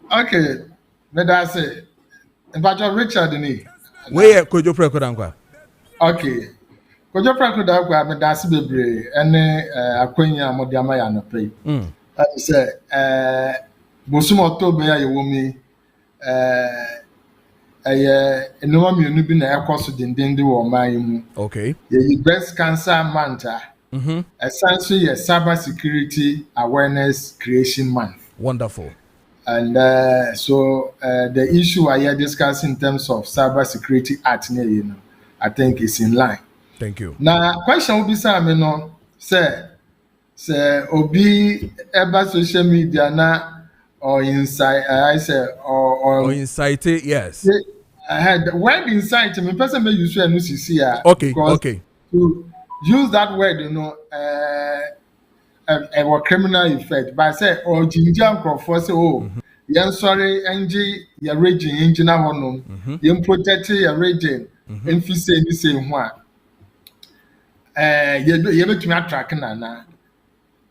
Okay, but that's it. But Richard, where Kojo Preko Dankwah? Okay, Kojo Preko Dankwah me dase bebre ene akwanya amode amaya no pay. I say bosum October ya yewomi enoma mienu bi na ekoso dendende wo man mu. Okay. Ye breast cancer month. Essentially a cyber security awareness creation month. Wonderful. And so the issue I are discussing in terms of cyber security act, I think is in line. Thank you. Now, question will be some, say obi ever social media na or inside I say or incite it, yes. I had the word incite me person may use and see Okay, because okay. to use that word, a criminal effect. But I say or ginger for say yan sorry NG your region engine honum you protect your region and fi say ni say ho a you betumi attract na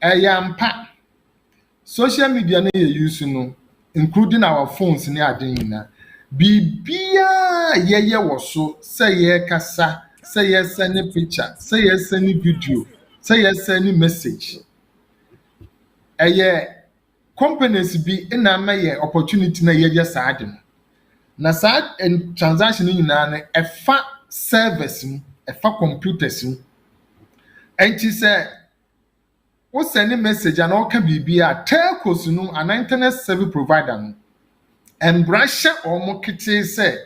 yampa social media na you use no including our phones ni adin nyina bibia ye wo so say ye kasa say ye send picture say ye send video say ye send message companies be na maye opportunity na ye saade no na sad and transaction nyina na efa service mu efa computers mu enti say wo send message and all can be a telcos no an internet service provider no embrace omo kete say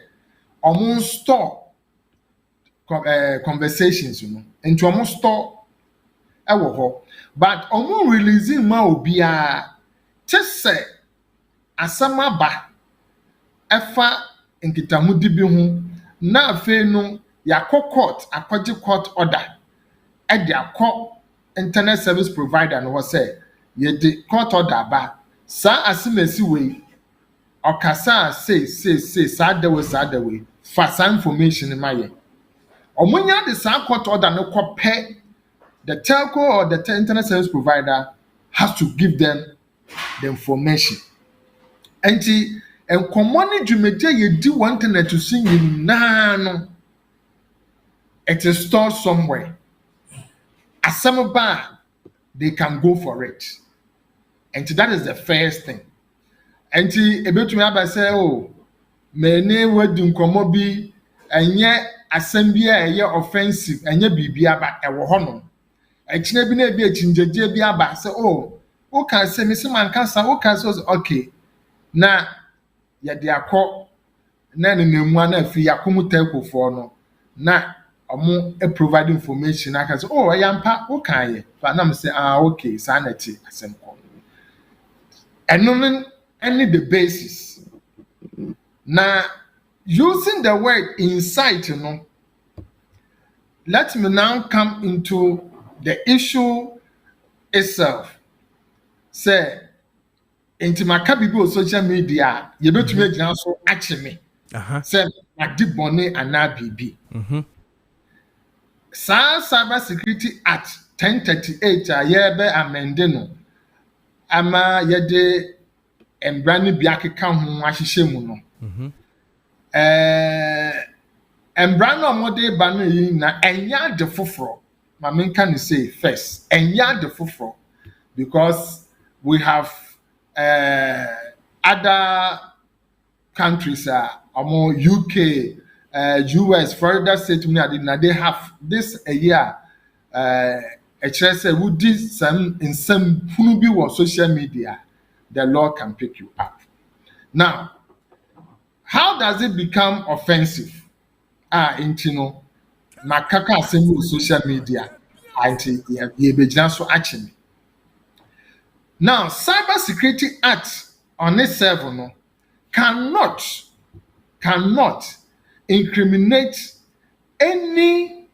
omo store conversations no enti omo store ewo ho but omo releasing ma obi a just say asama ba efa nkitamu bi ho na afi no yakọ court akọje court order e de akọ internet service provider no say ye de court order ba sa asimesi we okasa say sa de we fa sa information ma ye omunya de sa court order no kopɛ the telco or the internet service provider has to give them the information. Enti enkomoni dwumeje ye di one internet to see nyina no it is stored somewhere. Asamba they can go for it. And that is the first thing. Enti ebetumi aba say oh me ne wadi nkomo bi enye asɛm a ɛyɛ offensive enye bibia aba ɛwɔ hɔ no. Ekine bi na bi echinjeje bi aba say oh o kan say me se man kasa o kan say okay na ya de akọ na ne nemu na afi yakomu telco no na omo e provide information aka say oh yampa o kan ye fa na me say okay sa na ti asem ko eno any the basis na using the word insight let me now come into the issue itself. Say into my bibi social media ye betumi agina so ache me say na di bone ana bibi cyber security act 1038 a ye be amend no ama ye de embrani bi akeka ho ahyehye mu no embrani omode ba no yi na enya de foforo ma men can say first enya de foforo because we have other countries UK US Florida State they have this a year say we did in some bi on social media the law can pick you up. Now how does it become offensive intino makaka asem social media anti ye begina so action. Now, Cyber Security Act on itself cannot incriminate any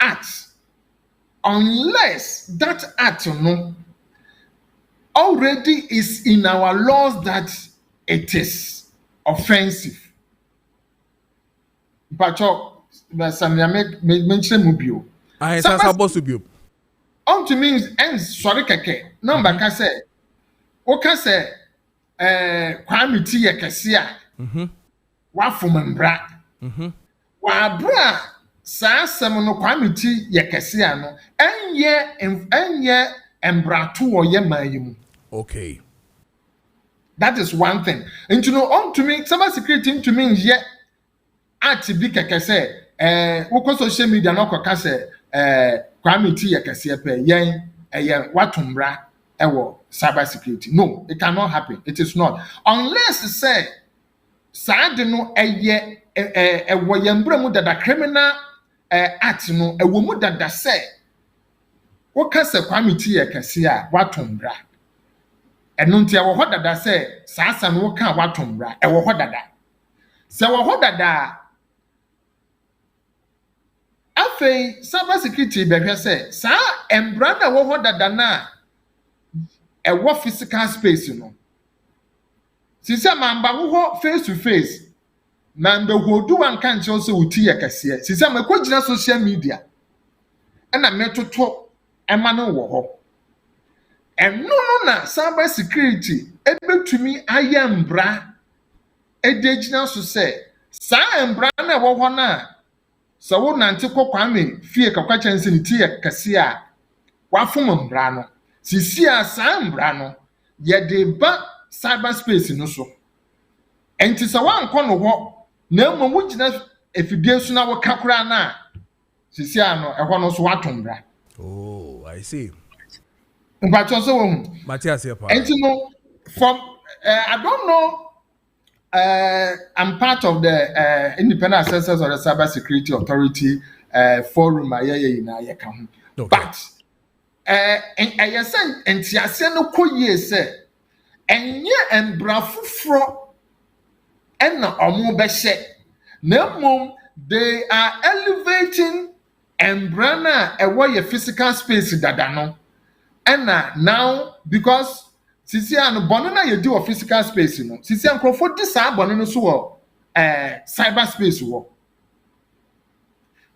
act unless that act already is in our laws that it is offensive. But mention mubio. I supposed to be. To me sorry keke number ka say o ka say kwame ti ye kese a wa fom mbra wa bra saa asɛm no kwamiti yɛ kɛse ano ɛnyɛ embrato wɔ yɛ man yi mu. Okay. That is one thing. Nti no ɔntumi cyber security ntumi nyɛ art bi kɛkɛ sɛ wokɔ social media na ɔkɔka sɛ kwamiti yɛ kɛseɛ pɛ yɛn ɛyɛ watombra ɛwɔ cyber security. No, it cannot happen. It is not unless say saa de no ɛyɛ ɛwɔ yɛn brɛ mu dada criminal act no ɛwɔ mu dada sɛ woka sɛ kwamiti yɛ kɛseɛ a watombra. Ɛno nti ɛwɔ hɔ dada sɛ saa asa no woka watombra ɛwɔ hɔ dada. Sɛ ɛwɔ hɔ dada afei cyber security bɛhwɛ sɛ saa mbra na ɛwɔ hɔ dada na ɛwɔ physical space no. Sisi mamba wo face to face na mbehodu wanka nkyɛw sɛ wuti yɛ kɛseɛ. Sisi mekɔ gyina social media ɛna metoto ɛma no wɔ hɔ. Ɛno no na cyber security ebetumi ayɛ mbra ɛde gyina so sɛ saa mbra na ɛwɔ hɔ na sɛ wo nante kɔ kwame fie kakwa kyɛnse ne ti yɛ kɛseɛ a wafom mbra no. Sisi a saa mbra no yɛde ba cyber space no so. Enti sɛ wankɔ no hɔ na mmom wo gyina efidie so na woka kora na sisi a no ɛhɔ no so watombra. Oh, I see. Mpacho so wo. Matthias here. Enti no from I don't know I'm part of the independent assessors of the cyber security authority forum ayeye ina ye ka ho. But ayesen entiase no koyie sɛ enye embra foforo ɛna ɔmo bɛhyɛ na mmom they are elevating embra na ɛwɔ yɛ physical space dada no ɛna now because sisi ano bɔne na yɛdi wɔ physical space no sisi nkurɔfoɔ di saa bɔne no so wɔ cyber space wɔ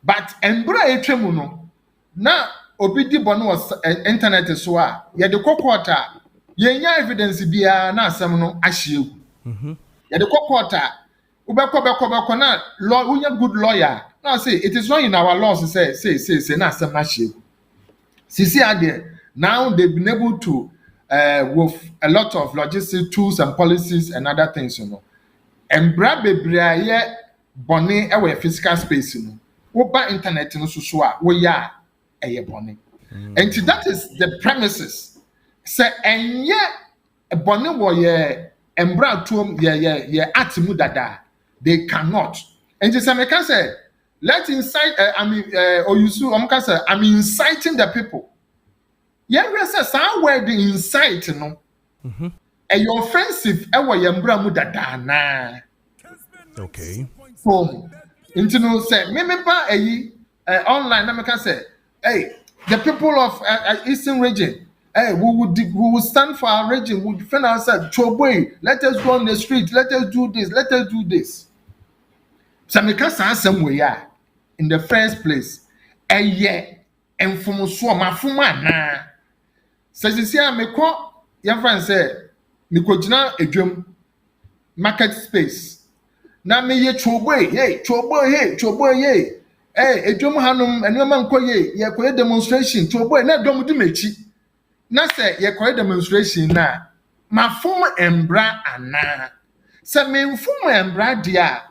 but embra etwa mu no na obi di bɔne wɔ internet so a yɛde kɔ court a yɛnya evidence biara na asɛm no ahyɛ egu yɛde kɔ court a wobɛkɔ na law wonya good lawyer na say it is not in our laws say na asɛm na ahyɛ egu sisi ade now they've been able to with a lot of logistic tools and policies and other things you know embra bebre aye bɔne ɛwɔ physical space no wo ba internet no so a wo ya ɛyɛ bɔne and that is the premises sɛ enye bɔne wɔ yɛ embra tuom yɛ atimu dada they cannot and just make say let incite or you so say I'm inciting the people. Yeah, we say some word the insight no. A offensive ever yambra mu dada na. Okay. So, into no say me pa online na me can say, hey, the people of Eastern region, hey, we will stand for our region, we defend ourselves. Choboy, let us go on the street, let us do this, let us do this. So me can say somewhere in the first place, enfumo so mafuma na. Sisi a mekɔ your friend say mekɔ gyina edwam market space na meye choboy hey edwam hanom enema nkɔ ye yɛkɔ demonstration choboy na dɔm di mechi na sɛ yɛkɔ demonstration na mafom embra ana sɛ memfom embra dia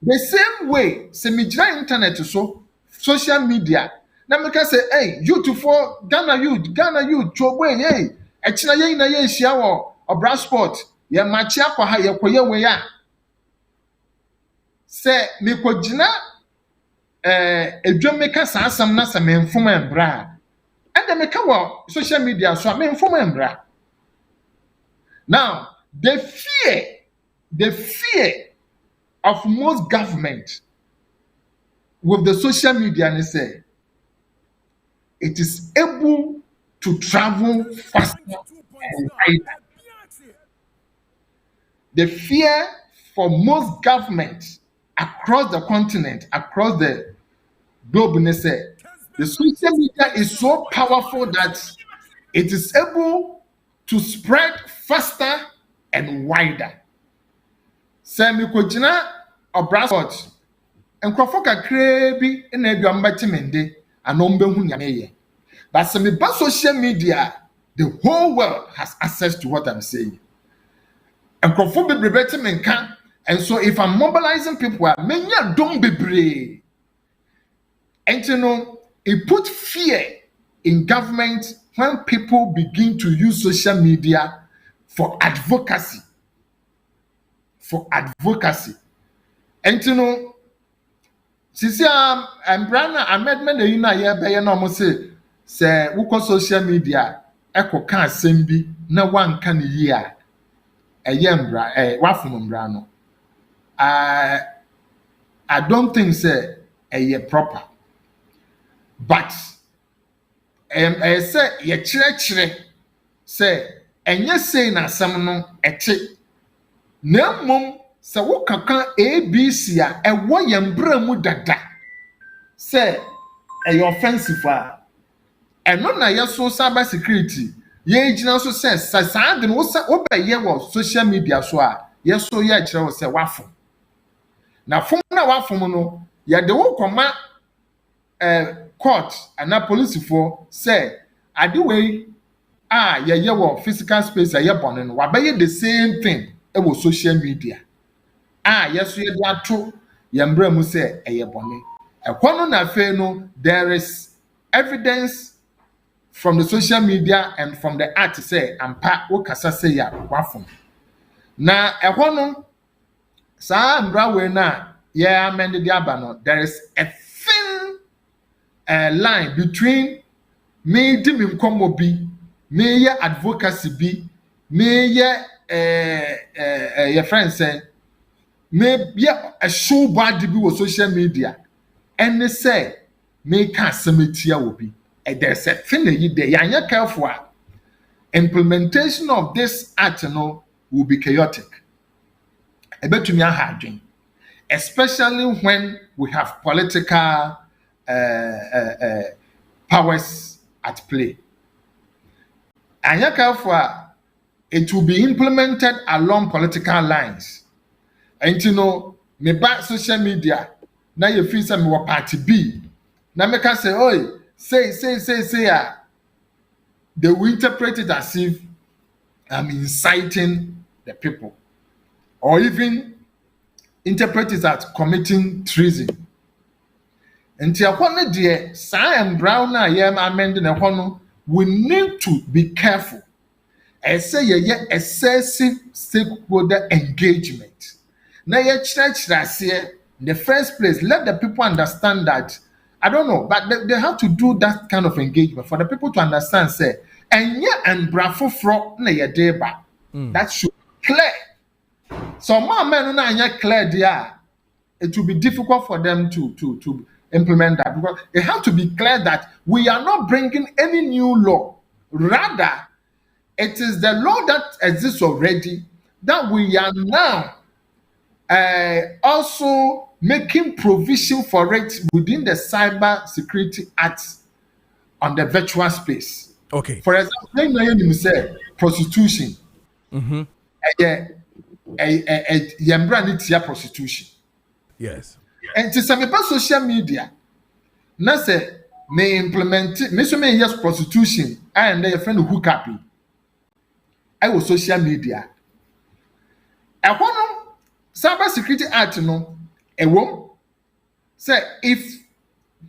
the same way sɛ me gyina internet so social media na me ka say hey youth for Ghana youth choboy hey echina ye na ye hia wo obra sport ye machi akwa ha ye koye we ya say me ko gina edwom me ka sa asam na sa me mfom embra and me ka wo social media so me mfom embra now the fear of most government with the social media and say it is able to travel faster and wider. The fear for most governments across the continent, across the globe, the social media is so powerful that it is able to spread faster and wider. Semi Kojina or Brasford, nkrofo kakra bi na aduam betemende anom behu nyame ye. But some about social media, the whole world has access to what I'm saying. Nkrofo bebre betemenka, and so if I'm mobilizing people, many don't be brave. And you know, it put fear in government when people begin to use social media for advocacy. For advocacy. And you know, sisi Brana amendment the na ye be na mo say wukọ social media eko ka asem bi na wanka ne yi a eye mbra wafom mbra no. I don't think say eye proper. But say ye kire say enye say na asem no ete na mom se wo kaka abc a ewo ye mbra mu dada say eye offensive a eno na ye so cyber security ye gina so say saa de no wo be ye wo social media so a ye so ye kire wo say wafo na fom na wafom no ye de wo koma court and police for say ade we ye wo physical space ye bone no wa be ye the same thing e wo social media yes ye de ato ye mbra mu say eye bone ekono na fe no there is evidence from the social media and from the art say ampa wo kasa say ya wafom na ekono sa mbra we na ye amend the abano there is a thin line between me di me nkomo bi me ye advocacy bi me ye your friend say me ye a show bad bi with social media and they say me can semetia will be there's a thing that you there you careful implementation of this act no will be chaotic ebetumi ahadwen especially when we have political powers at play anya careful it will be implemented along political lines. And you know, me back social media, now you feel some more party B. Now me can say, oh, say, they will interpret it as if I'm inciting the people. Or even interpret it as committing treason. And to one dear, Sam Brown, I am amending a hono, we need to be careful. I say excessive stakeholder engagement. Now ye church in the first place, let the people understand that I don't know, but they have to do that kind of engagement for the people to understand. Say, and brafo fro na ye deba. That should be clear. So my men na anya clear there. It will be difficult for them to implement that because it has to be clear that we are not bringing any new law. Rather, it is the law that exists already that we are now also making provision for it within the Cyber Security Act on the virtual space. Okay. For example, when you say prostitution, prostitution. Yes. And to some people, social media, now say may implement it. May yes prostitution and their friend hook up. I was social media. I want Cyber Security Act no a womb say if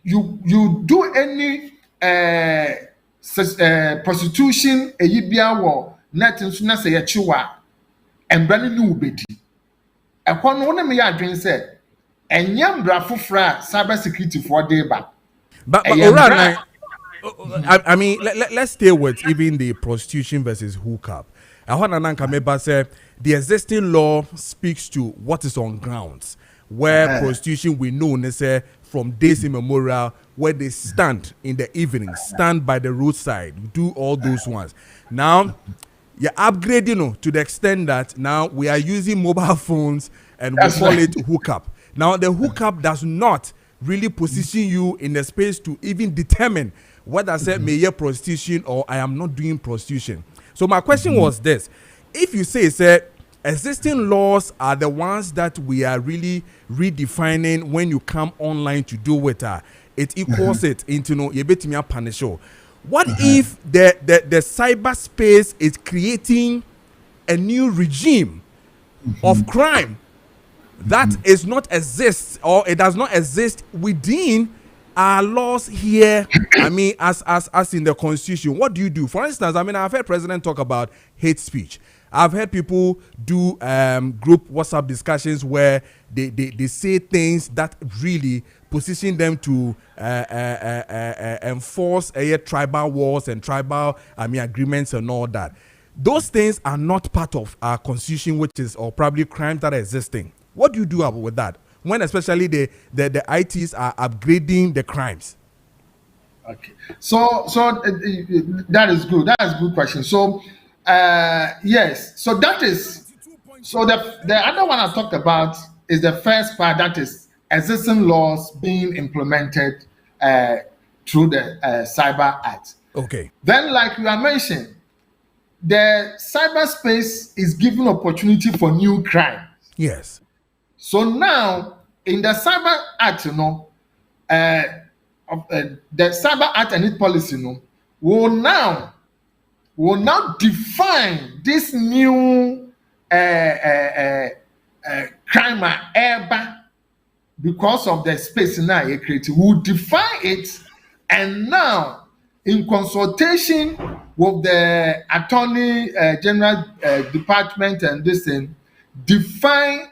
you do any prostitution a yibia war nothing so na say ya chiwa and brand new bedi. I want one me ya adwen say enyam bra fofra cyber security for day ba. But alright, I mean, let's stay with even the prostitution versus hookup. I want to remember say the existing law speaks to what is on grounds where prostitution we know say from days immemorial where they stand in the evening, stand by the roadside, do all those ones. Now you're upgrading to the extent that now we are using mobile phones and we call it hookup. Now the hookup does not really position you in the space to even determine whether I said may you prostitution or I am not doing prostitution. So my question was this: if you say existing laws are the ones that we are really redefining when you come online to do with it equals it into no you bet me a punish. What if the cyberspace is creating a new regime of crime that is not exist or it does not exist within our laws here? I mean, as in the constitution, what do you do? For instance, I mean, I've heard President talk about hate speech. I've heard people do group WhatsApp discussions where they say things that really position them to enforce tribal wars and tribal agreements and all that. Those things are not part of our constitution, which is or probably crimes that are existing. What do you do with that when especially the ITs are upgrading the crimes? Okay, so that is good. That is a good question. So yes, so that is so the other one I talked about is the first part, that is existing laws being implemented through the Cyber Act. Okay. Then, like you are mentioning, the cyberspace is giving opportunity for new crime. Yes. So now, in the Cyber Act, the Cyber Act and its policy, will now define this new crime ever because of the space now you create. Will define it, and now in consultation with the Attorney General Department and this thing, define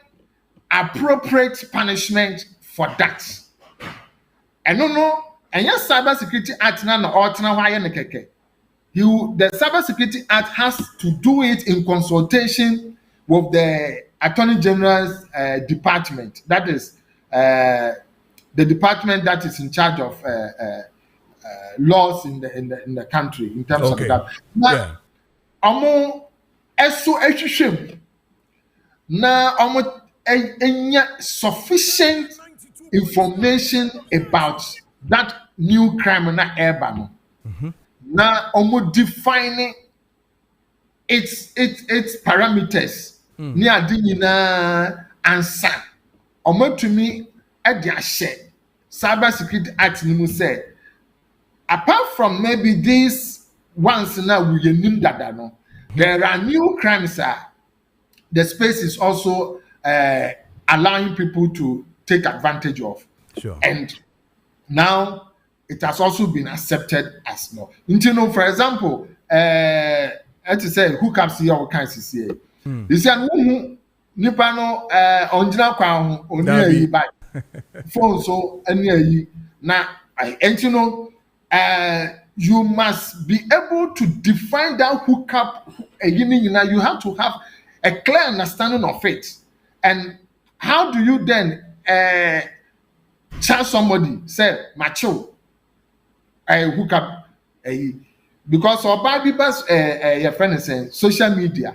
appropriate punishment for that. And and yes, Cyber Security Act now the Cyber Security Act has to do it in consultation with the Attorney General's department. That is the department that is in charge of laws in the country in terms of that. Now, sufficient information about that new crime na urban. Now, defining its parameters. Ni adi na answer. To me, Cyber Security Act ni say. Apart from maybe these ones now we name that no, there are new crimes. The space is also allowing people to take advantage of. Sure. And now it has also been accepted as no. For example, to say hookups here or kinds of say. You see, nipa no onjina kwa oni by phone so any na you must be able to define that hookup. You have to have a clear understanding of it. And how do you then tell somebody, say, macho, hookup? Because our Bibles, your friend is saying, social media.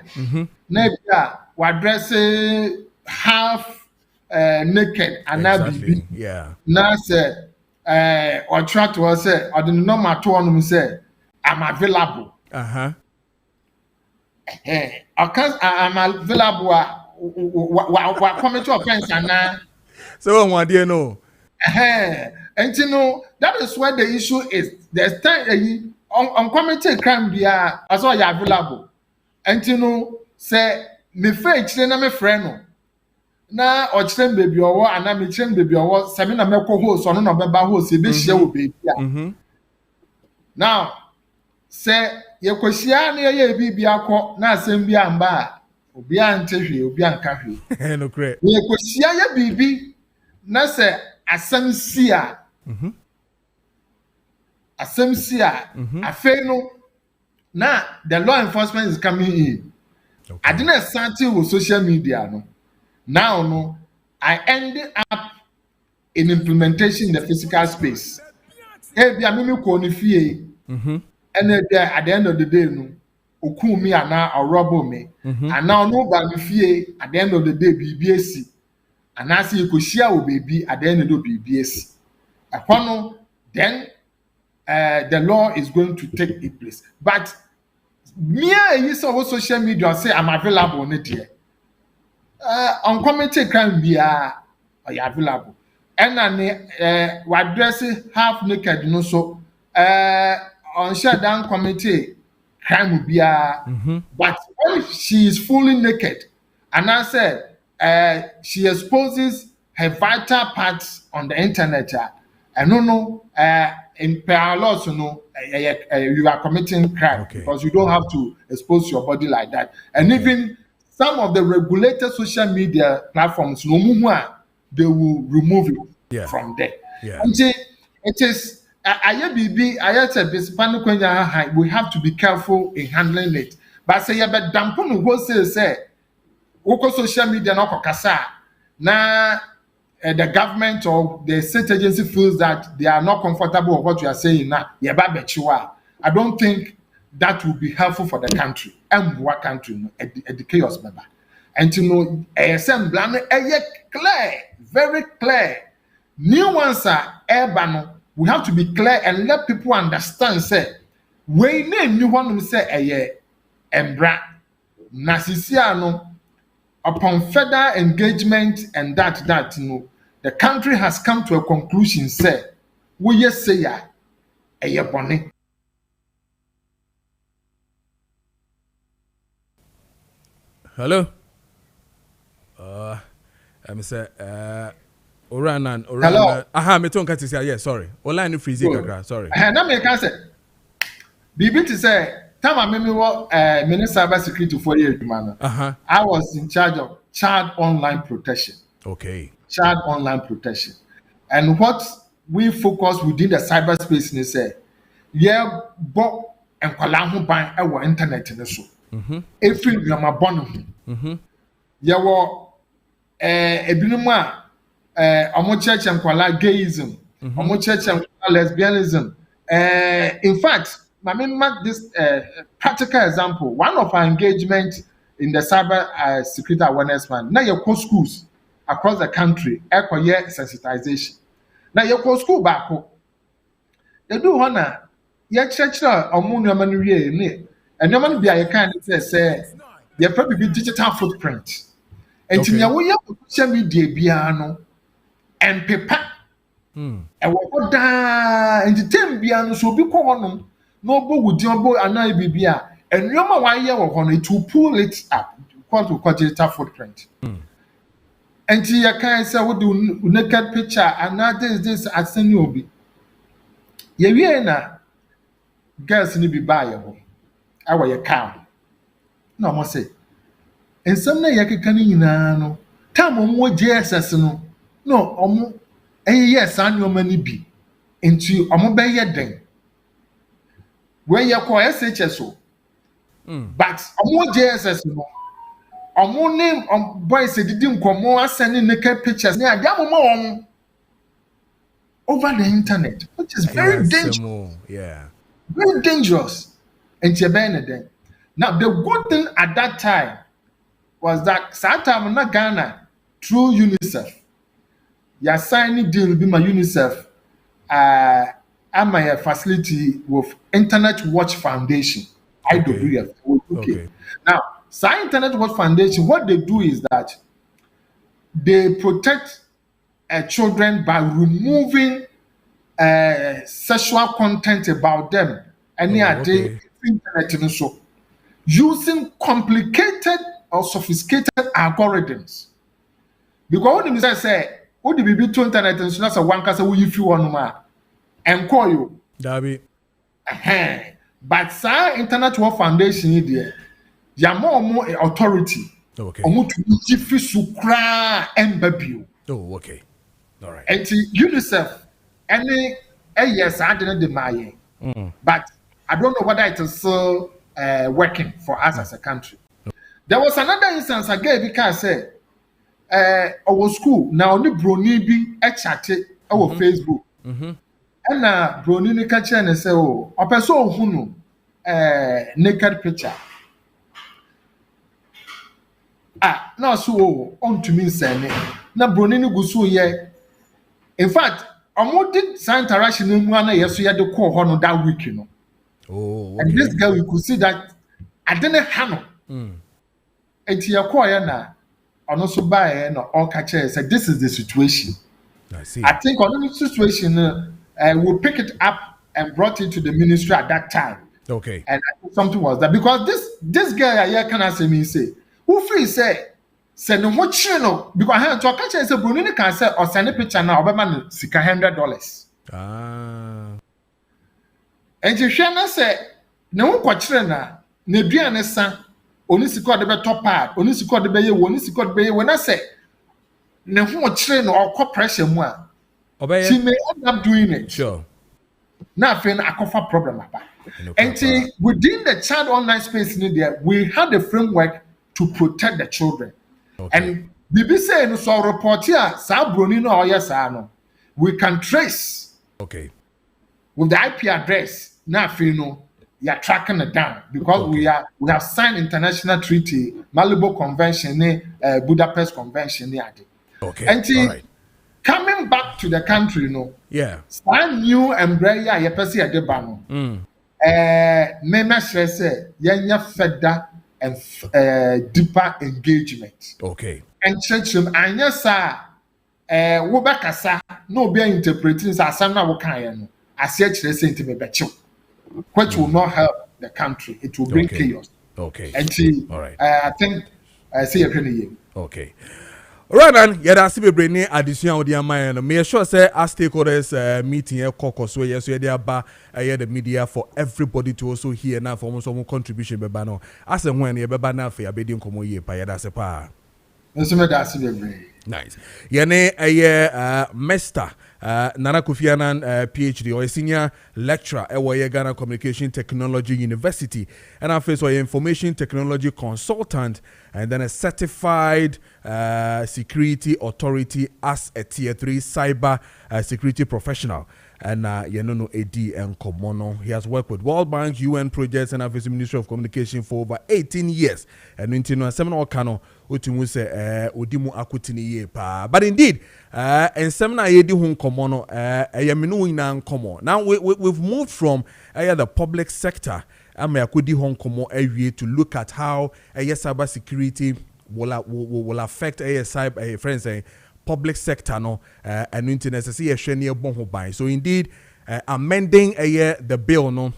Maybe we address half naked and now be. Now say. Or try to say, or the number 2 on say, I'm available. I'm available. What come to offense and so what do you know? And that is where the issue is. There's time on committed crime there as well you're available. And say me fetch na me friend. Na ochire baby owo ana me chire baby owo se me na meko host ono no beba host e be hia wo baby a now se ye kwahia na ye bibi akọ na asem bi amba a obi ante hwe obi anka hwe no correct ye kwahia ye bibi na se asem si a afei no na the law enforcement is coming in. I didn't start with social media no. Now, I ended up in implementation in the physical space. And at the end of the day, no, oku me and now or rob me. And now no by me at the end of the day, BBSC. And I see you could share with baby at the end of the BBSC. Then the law is going to take place. But me, I use social media and say I'm available on it here. on committee crime be available. And then we address half naked no so on shutdown committee crime be but if she is fully naked and I said she exposes her vital parts on the internet I don't know in per law so no you are committing crime because you don't have to expose your body like that and even some of the regulated social media platforms no more they will remove it from there. It is we have to be careful in handling it. But say you bet dampen who say social media no kasa na the government or the state agency feels that they are not comfortable with what you are saying now. I don't think that will be helpful for the country. And what country educate us member. And to know ASM plan clear, very clear. New ones are urban. We have to be clear and let people understand. Say, we name new one say embra nasisiano upon further engagement and that you know the country has come to a conclusion. Say, we yes say bonnet. Hello. I'm say Oranan. Hello. Aha, me ton kati say yes, sorry. Online freezing kakra, sorry. Na me can say. Bibi to say time I me wo Minister Cyber Security for year man. I was in charge of child online protection. Okay. Child online protection. And what we focus within the cyberspace is say bo enkwala ho ban e wo internet ne so. Every drama born. There were ebinum a church and kwala gayism, church and lesbianism. In fact, I mean, this practical example. One of our engagement in the cyber security awareness man. Now you call schools across the country, acquire sensitization. Now you call school back. You do honor. You church or moon your money. And no man be a kind of say, there probably be digital footprint. And in your way, social media piano and paper. And what and the term piano so be called no book with your boy and I be and no more 1 year on it to pull it up, quote digital footprint. And you can say, what do naked picture and now this at Seniobi. Yeviena girls need be buyable. I were your cow. No, I must say. And some day I can no. Time on more JSS no. Yes, I know many be into a mobile den. Where you call SHSO. But a more JSS no. A more name on boys didn't come more sending naked pictures near Damon over the internet, which is very dangerous. Yeah. Very dangerous. And then. Now, the good thing at that time was that Satam na Ghana through UNICEF. You signing deal with my UNICEF and my facility with Internet Watch Foundation. IWF. Okay. Now, Internet Watch Foundation, what they do is that they protect children by removing sexual content about them. And internet and so using complicated or sophisticated algorithms. Because when you say, what did we be to internet and so that's a one case if you want to and call you. Dabi. But sir, Internet World Foundation there, you are more authority. Okay. To sukra and baby. Oh, okay. All right. And UNICEF, any yes, I didn't deny it. But I don't know whether it is still working for us as a country. There was another instance I gave because I said, our school now only Brony be a chat our Facebook. And now Brony ni catch and say, oh, a person who naked picture. Now so on to me saying, now Brony ni gusu ye. In fact, I did sign interaction in one year so you had to call her that week, you know. Oh, okay. And this girl, you could see that I didn't handle. And to your choir now, also buy no all catcher said this is the situation. I see. I think on the situation we pick it up and brought it to the ministry at that time. Okay. And I think something was that because this guy here can say me say who free say no what no because I to catch say Bruni can say or send a picture now Obama sika $100. And you share say no kwachire na duane sa oni sika de be top pad oni sika de be ye oni sika de be ye when I say ne ho chire no okọ pressure mu a she may end up doing it. Sure. Now, I akofa problem about. And within the child online space in India, we had a framework to protect the children. Okay. And BBC no so report here, sa broni no yes no. We can trace. Okay. With the IP address. Now, you are tracking it down because we have signed international treaty, Malibu Convention, Budapest Convention. Okay. And all right. Coming back to the country, Yeah. One new umbrella, you perceive at the banner. Mema say, yenya further and deeper engagement. Okay. And church anya sa wobakasa no be interpreting sa asam na wokan no asia kire say ntime bechew, which will not help the country. It will bring chaos. Okay. And all right. I think I see a okay. Right, and yeah, that's the brain addition of the amount. Me sure say as stakeholders meeting a caucus so yes, so there ba the media for everybody to also hear now for almost some contribution be no. As and when you be na for abedi nkomo ye pa yeah that's a pa. That's the brain. Nice. Yene Mr. Nana Kofi Annan PhD or a senior lecturer at Ghana Communication Technology University, and I face information technology consultant, and then a certified security authority as a tier 3 cyber security professional. And AD and Komono. He has worked with World Bank, UN projects, and the Ministry of Communication for over 18 years. And in seminar Kano, Utimuse Odimu Akutini ye pa. But indeed, and seminar Yedi Hun Komono, Yaminu Inan Komo. Now we've moved from the public sector, Amayakudi Hong Komo area to look at how cyber security will affect cyber friends. Public sector no and internet see a share near bon. So indeed amending the bill no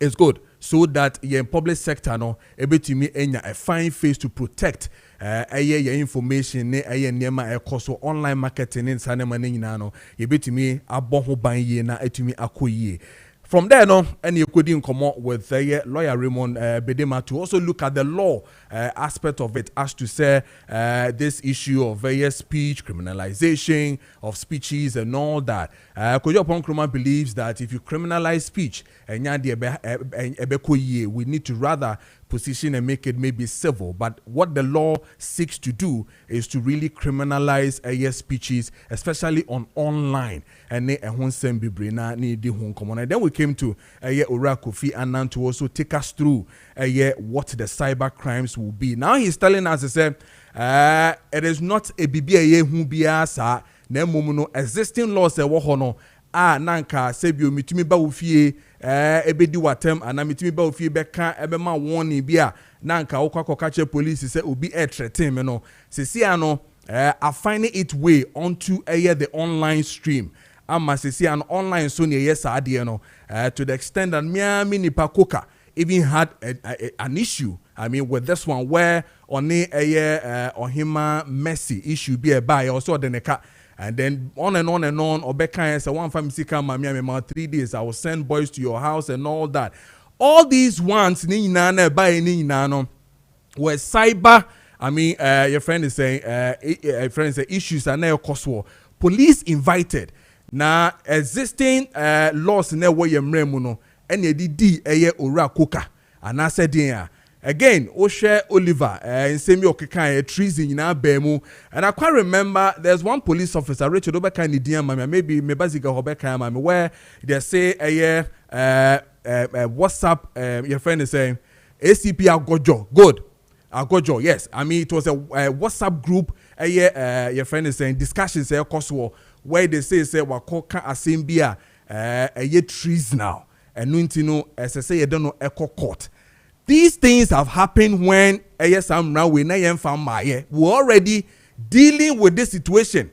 is good so that your public sector no able to me a fine face to protect your information ne nema so online marketing in sanema ne nyina no you able to me abon ho ban ye na etumi akoyie. From there, no, and you couldn't come up with lawyer Raymond Bedema to also look at the law aspect of it, as to say this issue of speech criminalization of speeches and all that. Kojo Preko believes that if you criminalize speech, we need to rather position and make it maybe civil. But what the law seeks to do is to really criminalize speeches, especially on online. And then we came to Ora Kofi Annan to also take us through what the cyber crimes will be. Now he's telling us, he said, it is not a BBA who be asa, no existing laws nanka sebio mitumi ba ofie ebedi watem ana mitumi ba ofie beka ebema warning bia nanka okwakokache police say obi threaten me no sesi ano are finding it way onto the online stream. Ama sesi an online so ne yes ade no to the extent that miami nipa koka even had an issue, I mean, with this one where on Ohima Messi issue be a buy also the neka. And then on and on and on. Obeka say one family come my 3 days. I will send boys to your house and all that. All these ones ni nana by ni nano were cyber. I mean, your friend is saying issues are now cost war. Police invited. Now existing laws in there where you mremuno and you did ora koka and I said again, Oshe Oliver in Semi Okeka treason in our bemu. And I quite remember there's one police officer, Richard Obeka Nidiam, maybe Mebaziga Obeka, where they say WhatsApp, your friend is saying ACP Agojo, good. Agojo, yes. I mean, it was a WhatsApp group, your friend is saying discussions where they say Wakoka Asimbia treason now. And no as I say, you don't know echo court. these things have happened when Sam we na yen fam Maakye. We're already dealing with this situation.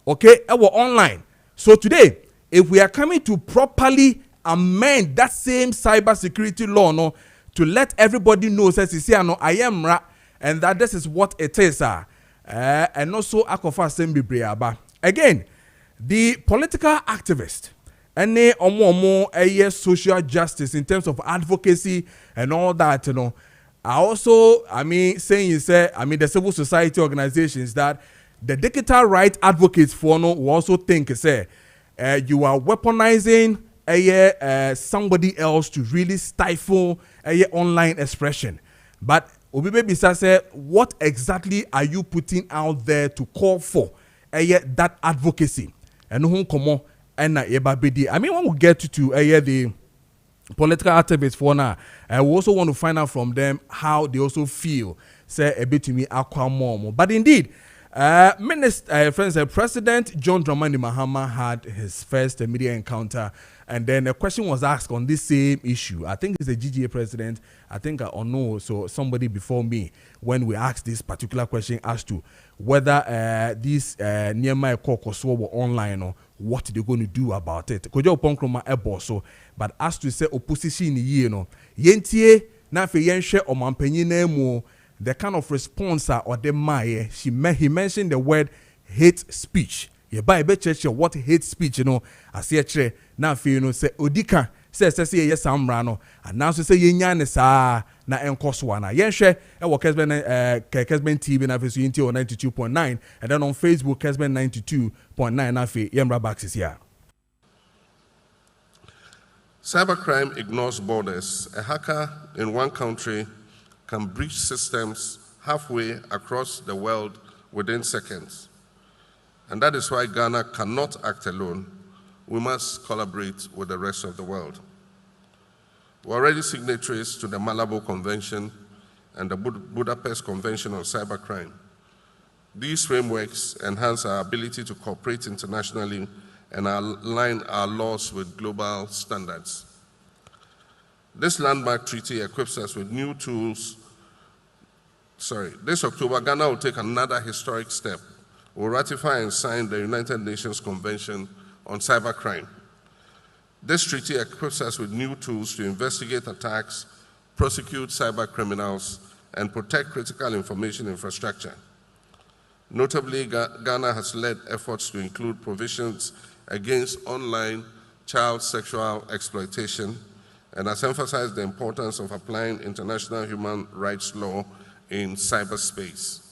Okay, we're online. So today, if we are coming to properly amend that same cybersecurity law, no, to let everybody know, says I am right, and that this is what it is, and also Akofa Assembly Aba. Again, the political activist and omo social justice in terms of advocacy and all that, are also, saying the civil society organizations that the digital right advocates for will also think you are weaponizing somebody else to really stifle online expression. But Obibebisa said, what exactly are you putting out there to call for that advocacy? And who come on and when we get to the political activists for now, I also want to find out from them how they also feel. Say a bit to me, more. But indeed, President John Dramani Mahama had his first media encounter, and then a question was asked on this same issue. I think it's the GGA president, or no, so somebody before me, when we asked this particular question as to whether these Nehemiah Kokoswo were online or what they're going to do about it. Kojo Preko Dankwah, but as to say opposition, yentie na fe yenhwe omampanyi na mu, the kind of response or the Maakye, he mentioned the word hate speech. You buy a church what hate speech, I see a chair now feel say Odika says yes amrano and now say yenyan sa na enkoswana yenhwe e wo Kessben TV na face unity on 92.9 and then on Facebook Kessben 92.9 na fe yemra backs here. Cybercrime ignores borders. A hacker in one country can breach systems halfway across the world within seconds. And that is why Ghana cannot act alone. We must collaborate with the rest of the world. We're already signatories to the Malabo Convention and the Budapest Convention on Cybercrime. These frameworks enhance our ability to cooperate internationally and align our laws with global standards. This landmark treaty equips us with new tools. This October, Ghana will take another historic step. We'll ratify and sign the United Nations Convention on Cybercrime. This treaty equips us with new tools to investigate attacks, prosecute cyber criminals, and protect critical information infrastructure. Notably, Ghana has led efforts to include provisions against online child sexual exploitation and has emphasized the importance of applying international human rights law in cyberspace.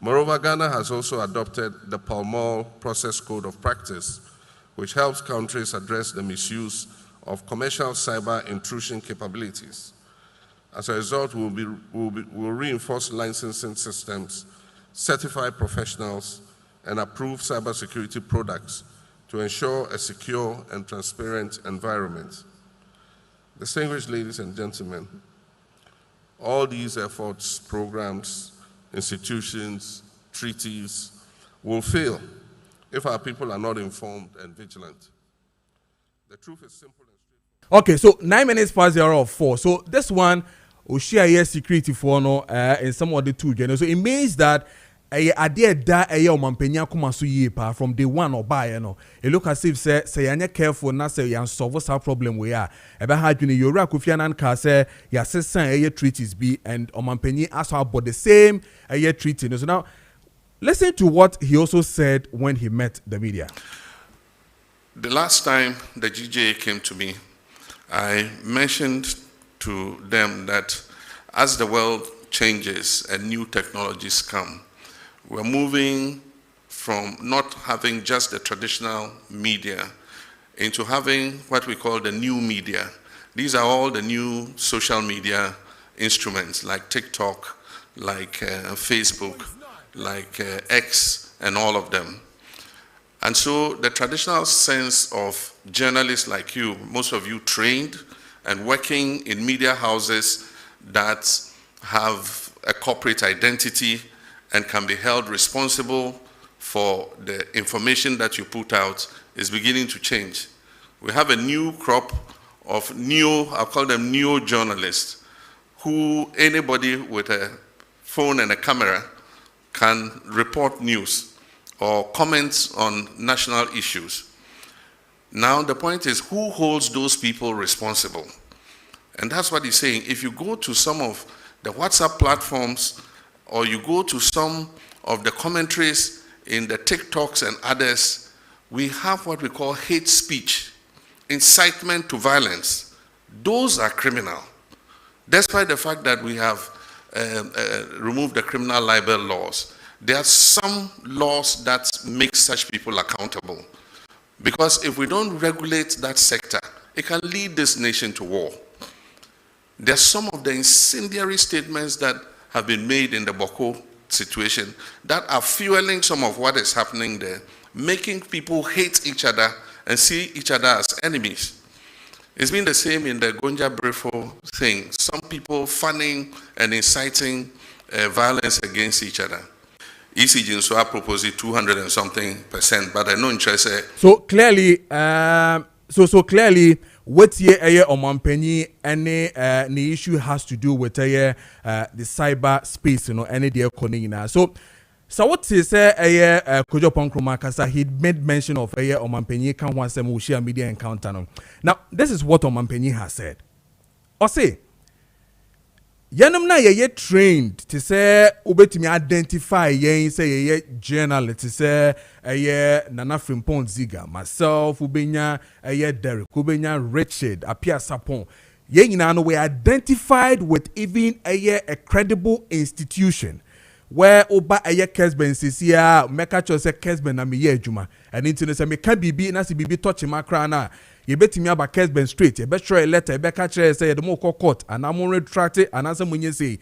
Moreover, Ghana has also adopted the Pall Mall Process Code of Practice, which helps countries address the misuse of commercial cyber intrusion capabilities. As a result, we'll reinforce licensing systems, certify professionals, and approve cybersecurity products to ensure a secure and transparent environment. Distinguished ladies and gentlemen, all these efforts, programs, institutions, treaties will fail if our people are not informed and vigilant. The truth is simple and straightforward. Okay, so 9 minutes past the hour of 4. So this one will share your security for in some of the two. So it means that idea that omampenya kuma so ye pa from day one or buy it look as if say you're careful na say you solve some problem we are ebe ha dwene yora Kofi Annan ka say ya sesan treaties be and omampenya aso about the same treaty. So now listen to what he also said when he met the media. The last time the GJA came to me, I mentioned to them that as the world changes and new technologies come, we're moving from not having just the traditional media into having what we call the new media. These are all the new social media instruments like TikTok, like Facebook, like X, and all of them. And so the traditional sense of journalists like you, most of you trained and working in media houses that have a corporate identity and can be held responsible for the information that you put out, is beginning to change. We have a new crop of I'll call them neo journalists, who anybody with a phone and a camera can report news or comment on national issues. Now the point is, who holds those people responsible? And that's what he's saying. If you go to some of the WhatsApp platforms, or you go to some of the commentaries in the TikToks and others, we have what we call hate speech, incitement to violence. Those are criminal. Despite the fact that we have removed the criminal libel laws, there are some laws that make such people accountable. Because if we don't regulate that sector, it can lead this nation to war. There are some of the incendiary statements that have been made in the Boko situation that are fueling some of what is happening there, making people hate each other and see each other as enemies. It's been the same in the Gonja Brefo thing. Some people fanning and inciting violence against each other. ECG so I propose it 200 and something%, but I know interest. So clearly, what ye Omanpenyi any the issue has to do with the cyber space, any the economy. So what he say Kojo Preko Dankwah, he made mention of Omanpenyi can want some social media encounter. Now this is what Omanpenyi has said. Or say Yanam na ye trained to say ubetimi identify ye say ye journalist to say Nana Frimpong Ziga, myself ubenya Derek ubenya Richard Apia Sapon. Ye nyina we identified with even a credible institution where oba Kessben sisia meka cho say Kessben na me ye adwuma and into say me ka bibi na se bibi touch makra na ye betimi aba Kessben straight ye be show a letter be ka kire say ye de mo court and am retract and answer munye say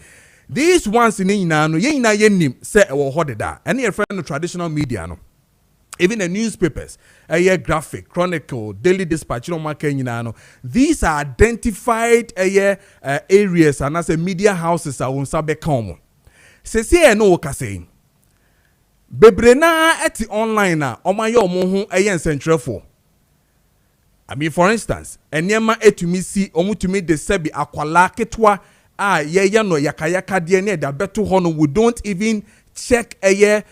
these ones in nyina no ye nyina ye nim say e wo hodeda and ye friend no traditional media no even the newspapers graphic chronicle daily dispatch no market nyina no these are identified areas and as a media houses are won sabe kan Sesi no okase bebre na eti online na omaye omo ho nsentwerefo. I mean, for instance, enyema etumi si omutumi de sebi akwala ketwa ye no yakayaka de ne da beto ho no, we don't even check the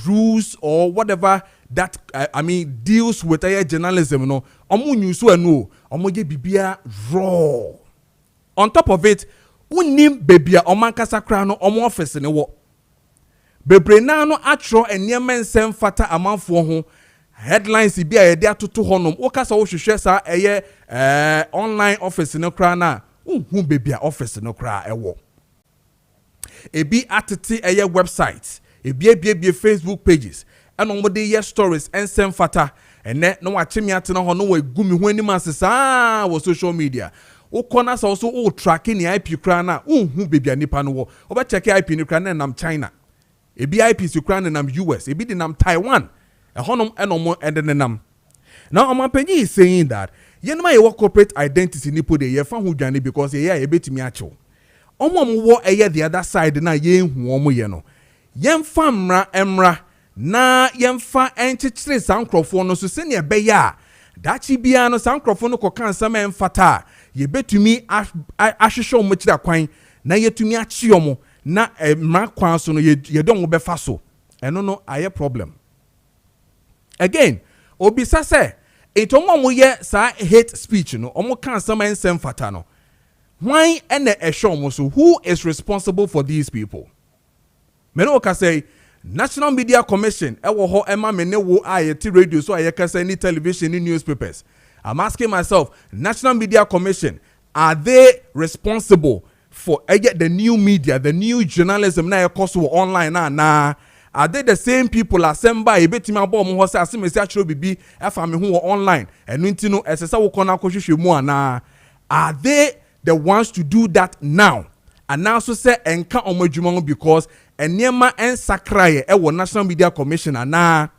rules or whatever that deals with journalism no. Omo nyusu enu omo ge bibia raw. On top of it, unim bebia omankasa kra no omo office ne wo bebre na no atro enema nsem fata amanfo ho headlines bia ye de atoto honom okasa wo hwehwe sa online office ne kra na hu bebia office ne kra ewo ebi atete website ebi Facebook pages and omo de ye stories nsem fata ene no wachemi atene ho no wa gumi ho anim asesa wo social media. O corner also o tracking the IP crana who baby nipa no wo oba check IP ni crana nam China ebi IP su crana nam US ebi di nam Taiwan honom enomo endenam. Now Omanpenyi is saying that yenma ye corporate identity nipo de ye fa ho dwane because ye betimi acho omo wo the other side na ye hu omo ye no yemfa emra na yemfa enchichire sankrofo no so se ne be ya dachi bia no sankrofo no kokan sama emfata ye betumi ahwehwe omo kira kwan na yetumi achi omo na mra kwan so no ye don befa so eno no aye problem again obisa se etomo ye sa hate speech no omo kan sama ensem fata no why ene ehwe omo so who is responsible for these people me no ka say National Media Commission ewo ho ema me ne wo ayeti radio so ayeka ni television ni newspapers. I'm asking myself, National Media Commission, are they responsible for the new media, the new journalism na ekoso online na are they the same people assemble ebetima abo mo ho say asemesi achiro bibi efa me ho online enu nti no esesa wo kona kohwehwe mu ana are they the ones to do that now? And now so say enka omadwuma because enema ensakraye ewo National Media Commission ana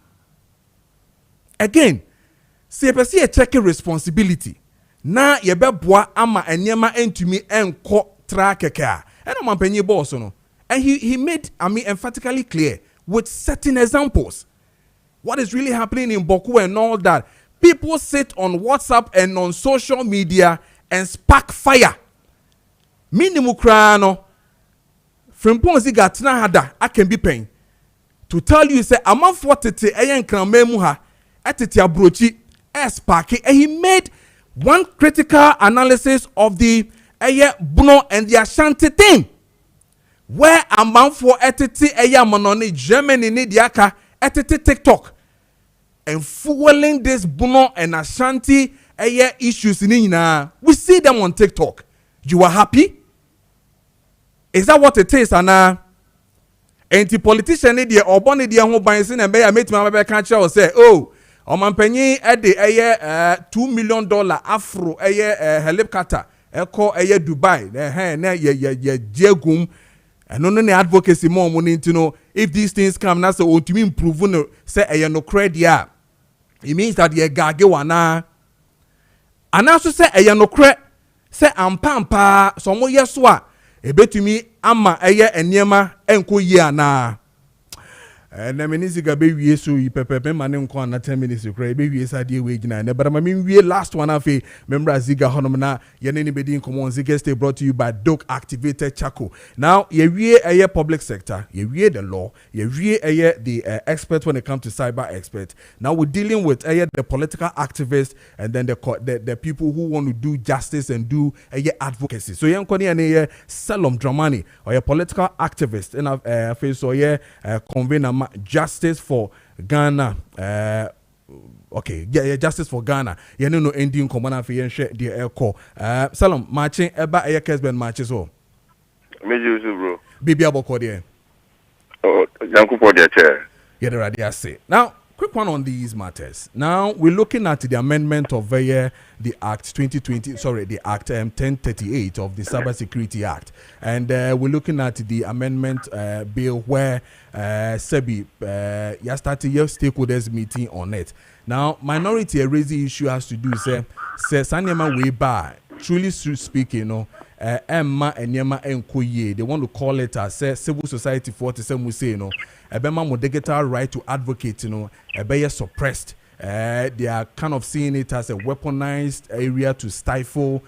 again see a check responsibility na yebeboa ama enema entumi enko trakeka and Omanpenyi boss no and he made emphatically clear with certain examples what is really happening in Boku and all that. People sit on WhatsApp and on social media and spark fire. Minimum crano. Frimpon ziga tina hada, I can be pain. To tell you, say, a month for tete, ayan kramemuha, atete abrochi, sparky, and he made one critical analysis of the Buno and the Ashanti thing. Where a month for atete manoni, Germany need yaka, atete TikTok. And fueling this Buno and Ashanti issues in Ina. We see them on TikTok. You are happy? Is that what it is, Anna? And the politician idiot or bonny dear who buys in and may I meet my baby catcher or say, oh, man penny at the $2 million Afro helicopter, call Dubai, Jegum, and only advocacy more money to know if these things come, that's what to improve, say, no credit. It means that ye gagewana. And also say, no credit, say, pampa, some more yes, what. Ebetumi ama enyema enko yi na na minisi ga be wie so yi pepepe mane nko na 10 minutes kra be wie sa de we gina na but ma wie last one afi member ziga honom na ye ne be din common ziga stay brought to you by Doc Activated Charcoal. Now ye wie public sector, ye wie the law, ye wie the expert when it comes to cyber expert. Now we're dealing with the political activists and then the people who want to do justice and do advocacy. So ye nkoni ne Salom Dramani or a political activist and I feel so convener Justice for Ghana. Okay, yeah, Justice for Ghana. You know, ending command for share the air call. Salam, marching eba Kessben matches. Oh, Major bro. Bibi aboko there. Oh, thank you for the chair. Yeah, the radio say. Now, quick one on these matters. Now, we're looking at the amendment of the Act 2020, sorry, the Act 1038 of the Cyber Security Act. And we're looking at the amendment bill where SEBI, you started your stakeholders meeting on it. Now, minority raising issue has to do, say Sanyama way by, truly speaking, you know, Emma and Yama and Koye, they want to call it as civil society for the same we say, you know, Ebema Modegatar right to advocate, you know, Ebeye suppressed. They are kind of seeing it as a weaponized area to stifle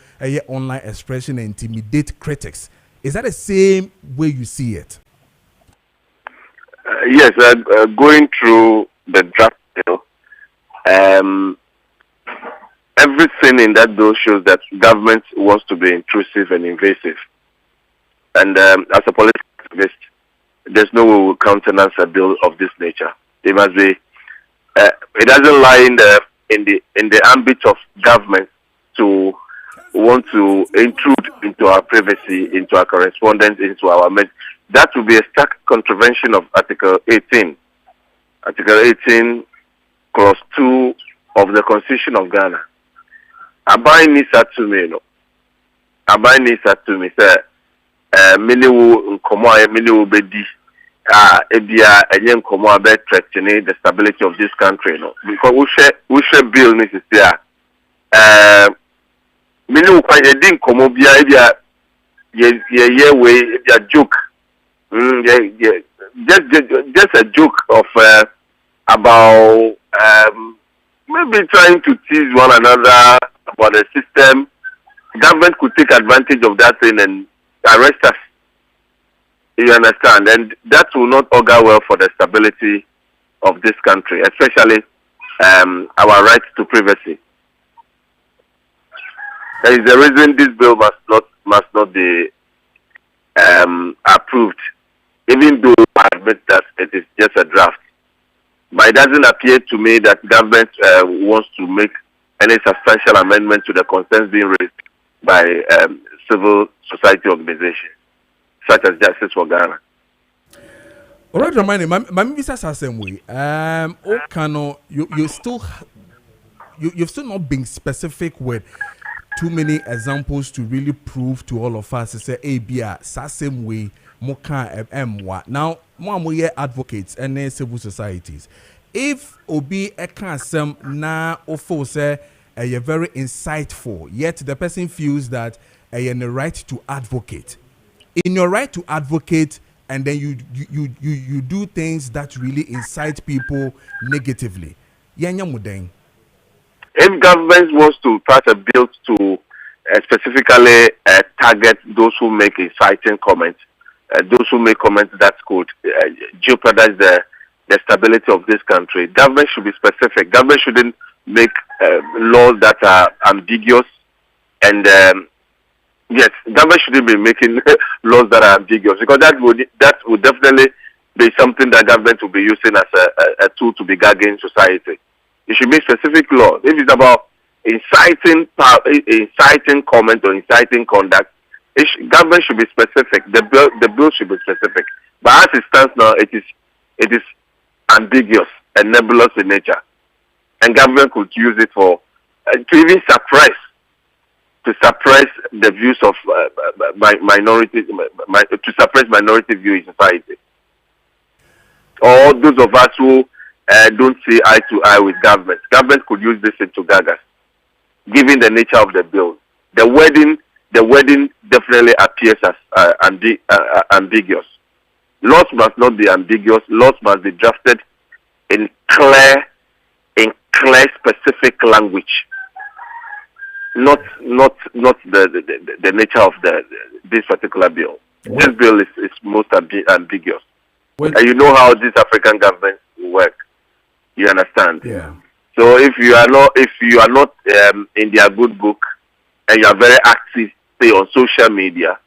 online expression and intimidate critics. Is that the same way you see it? Yes, going through the draft bill, everything in that bill shows that government wants to be intrusive and invasive. And as a political activist, there's no way we'll countenance a bill of this nature. It must be. It doesn't lie in the ambit of government to want to intrude into our privacy, into our correspondence, into our that would be a stark contravention of Article 18. Article 18, Clause 2 of the Constitution of Ghana. Abai nisa to me, no. Abai nisa to me, sir. Many will come on, many will be ebia enye nkomo about threatening the stability of this country, no. Because we share bill this is there. Many will quite a ding nkomo bia ebia ye way ebia joke. Just a joke of about maybe trying to tease one another about the system. Government could take advantage of that thing and arrest us. You understand? And that will not augur well for the stability of this country, especially our right to privacy. There is a reason this bill must not be approved, even though I admit that it is just a draft. But it doesn't appear to me that government wants to make any substantial amendment to the concerns being raised by civil society organizations, such as Justice for Ghana. All right, Ramani, my visa is the same way. You've still not been specific with too many examples to really prove to all of us to say, ABA, same way, Moka M1. Now, more advocates and civil societies. If Obi Ekasem na ofo say a very insightful, yet the person feels that a right to advocate. In your right to advocate, and then you do things that really incite people negatively. If government wants to pass a bill to specifically target those who make inciting comments, those who make comments that could jeopardize the stability of this country. Government should be specific. Government shouldn't make laws that are ambiguous, and yes, government shouldn't be making laws that are ambiguous, because that would definitely be something that government will be using as a tool to be gagging society. It should be specific laws. If it's about inciting comment or inciting conduct, government should be specific. The bill should be specific. But as it stands now, it is ambiguous and nebulous in nature, and government could use it for to even suppress the views of minority, to suppress minority view in society, or those of us who don't see eye to eye with government. Government could use this into gagas, given the nature of the bill. The wording definitely appears as ambiguous. Laws must not be ambiguous. Laws must be drafted in clear, specific language. Not the nature of this particular bill. This bill is most ambiguous. And you know how these African governments work. You understand? Yeah. So if you are not in their good book, and you are very active, say on social media,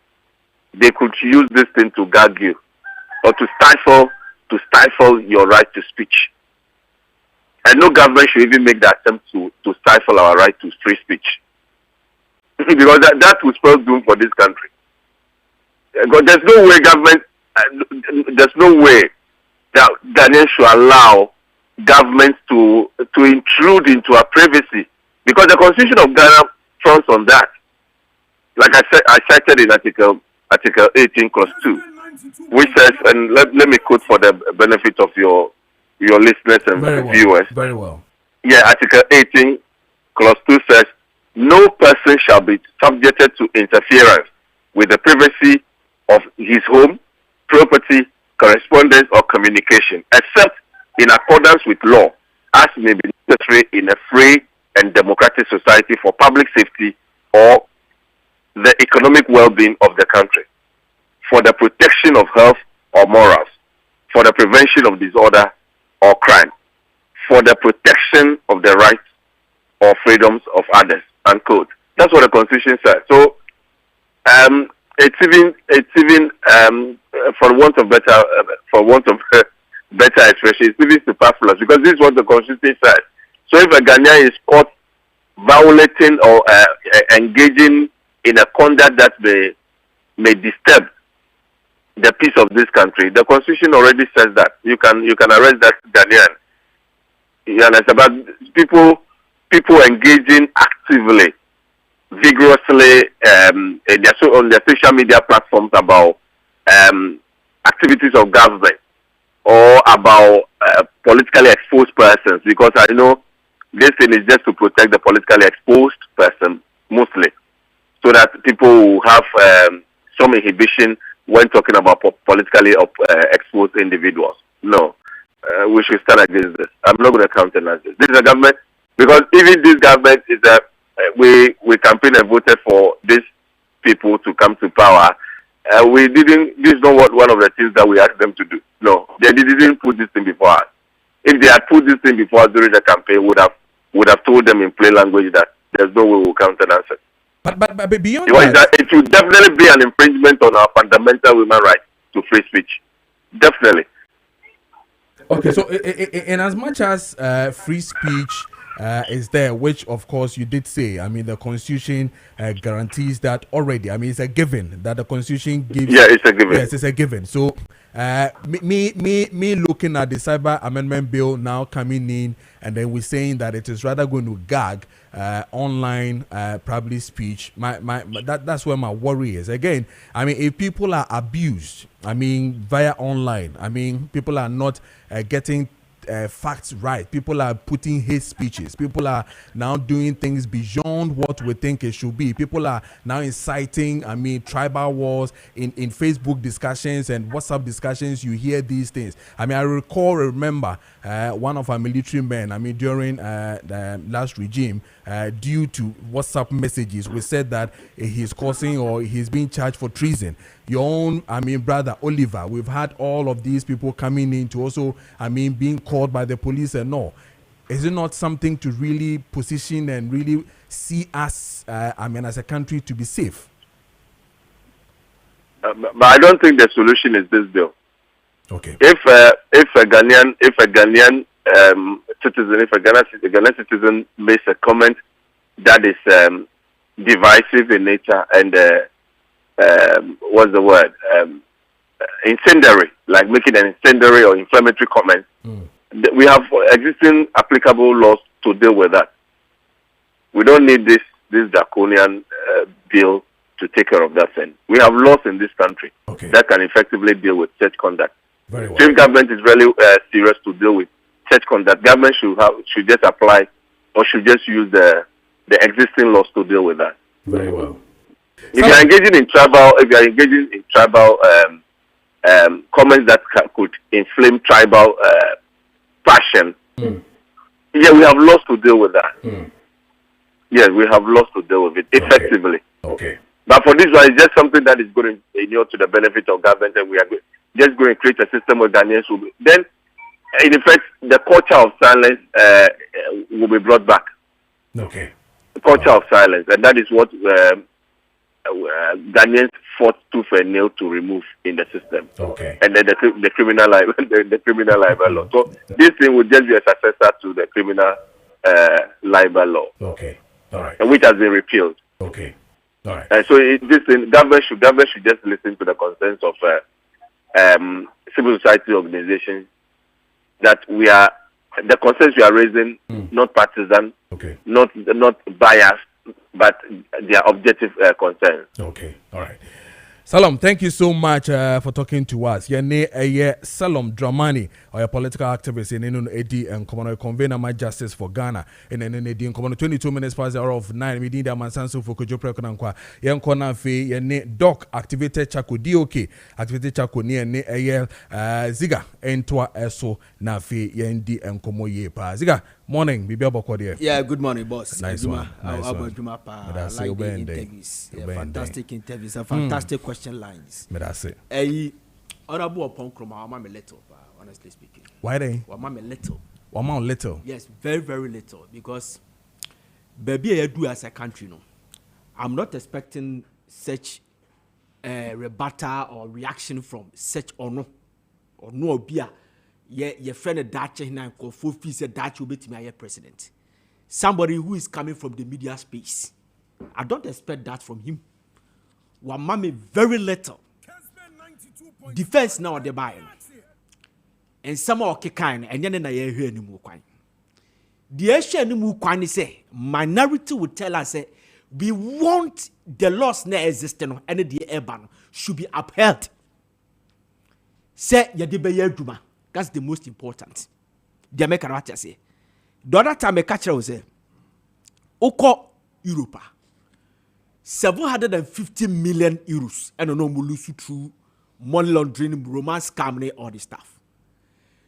they could use this thing to gag you, or to stifle your right to speech. And no government should even make the attempt to stifle our right to free speech. Because that will spell doom for this country. Because there's no way that Ghanaians should allow governments to intrude into our privacy. Because the Constitution of Ghana fronts on that. Like I said, I cited in Article 18, Clause 2, which says, and let me quote for the benefit of your listeners and viewers. Very well. Yeah, Article 18, Clause 2 says, no person shall be subjected to interference with the privacy of his home, property, correspondence, or communication, except in accordance with law, as may be necessary in a free and democratic society for public safety or the economic well-being of the country, for the protection of health or morals, for the prevention of disorder or crime, for the protection of the rights or freedoms of others, unquote. That's what the Constitution says. So, it's even for want of better expression, it's even superfluous, because this is what the Constitution says. So, if a Ghanaian is caught violating or engaging in a conduct that may disturb the peace of this country, the Constitution already says that you can arrest that Ghanaian. You understand? But people engaging actively, vigorously on their social media platforms about activities of government or about politically exposed persons, because I know this thing is just to protect the politically exposed person mostly, so that people will have some inhibition when talking about politically exposed individuals. No, we should stand against this. I'm not going to countenance this. This is a government, because even this government is we campaigned and voted for these people to come to power. This is not one of the things that we asked them to do. No, they didn't put this thing before us. If they had put this thing before us during the campaign, would have told them in plain language that there's no way we'll countenance it. But beyond that, it would definitely be an infringement on our fundamental human right to free speech. Definitely. Okay, so in as much as free speech is there, which of course you did say, I mean, the Constitution guarantees that already. I mean, it's a given that the Constitution gives. Yeah, it's a given. Yes, it's a given. So me looking at the Cyber Amendment Bill now coming in, and then we're saying that it is rather going to gag online probably speech. That's where my worry is. Again, I mean, if people are abused, I mean, via online, I mean, people are not getting facts right. People are putting hate speeches. People are now doing things beyond what we think it should be. People are now inciting, tribal wars in Facebook discussions and WhatsApp discussions. You hear these things. I remember one of our military men, during the last regime, due to WhatsApp messages, we said that he's causing or he's being charged for treason. Your own, brother Oliver, we've had all of these people coming in to also, being called by the police and all. Is it not something to really position and really see us, as a country to be safe? But I don't think the solution is this bill. Okay. If a Ghanaian citizen, if a Ghanaian citizen makes a comment that is divisive in nature and what's the word? Incendiary, like making an incendiary or inflammatory comment. We have existing applicable laws to deal with that. We don't need this draconian bill to take care of that thing. We have laws in this country that can effectively deal with such conduct. Very well. If government is really serious to deal with such conduct, government should just apply or should just use the existing laws to deal with that. Very well. If you are engaging in tribal, comments that could inflame tribal passion, yeah, we have laws to deal with that. Yes, we have laws to deal with it effectively. Okay. But for this one, it's just something that is going to the benefit of government, and we are just going to create a system where Ghanaians will be. Then, in effect, the culture of silence will be brought back. Okay. The culture of silence, and that is what Ghanaians fought tooth and nail to remove in the system. Okay. And then the criminal libel, the criminal libel law. So this thing would just be a successor to the criminal libel law. Okay. All right. And which has been repealed. Okay. All right. So government should just listen to the concerns of civil society organizations that the concerns we are raising, not partisan, not biased, but they are objective concerns. Okay, all right. Salam, thank you so much for talking to us. Salam Dramani, or a political activist in AD and Commoner Convener My Justice for Ghana in AD and Commoner 22 minutes past the hour of 9. We need a mansansu for Kojo Preko Dankwah. Yankona Fe, Yane Doc activated Chako DOK, activated Chako near Ziga, Entwa Eso Nafe, Yendi and Komo Yepa. Ziga, morning, Bibi Abokode. Yeah, good morning, boss. Nice one. Nice one. I like the interviews. Fantastic interviews. Fantastic question lines. Honorable upon Kroma, I'm a little, honestly speaking. Why they? I'm a little. Little? Yes, very, very little. Because, baby, I do as a country, no. I'm not expecting such a rebuttal or reaction from such or no beer. Your friend Dache and Kofi said that will be to me president. Somebody who is coming from the media space. I don't expect that from him. Wamame very little. Defense now the buy. And some of kind and then I hear any more kwan. The issue any more kwan say minority would tell us we want the laws now existing and the urban should be upheld. Say yadebe duma. That's the most important. The American say. The other time I catch was Oko Europa. 750 million euros and no lose through money laundering, romance scam, all this stuff.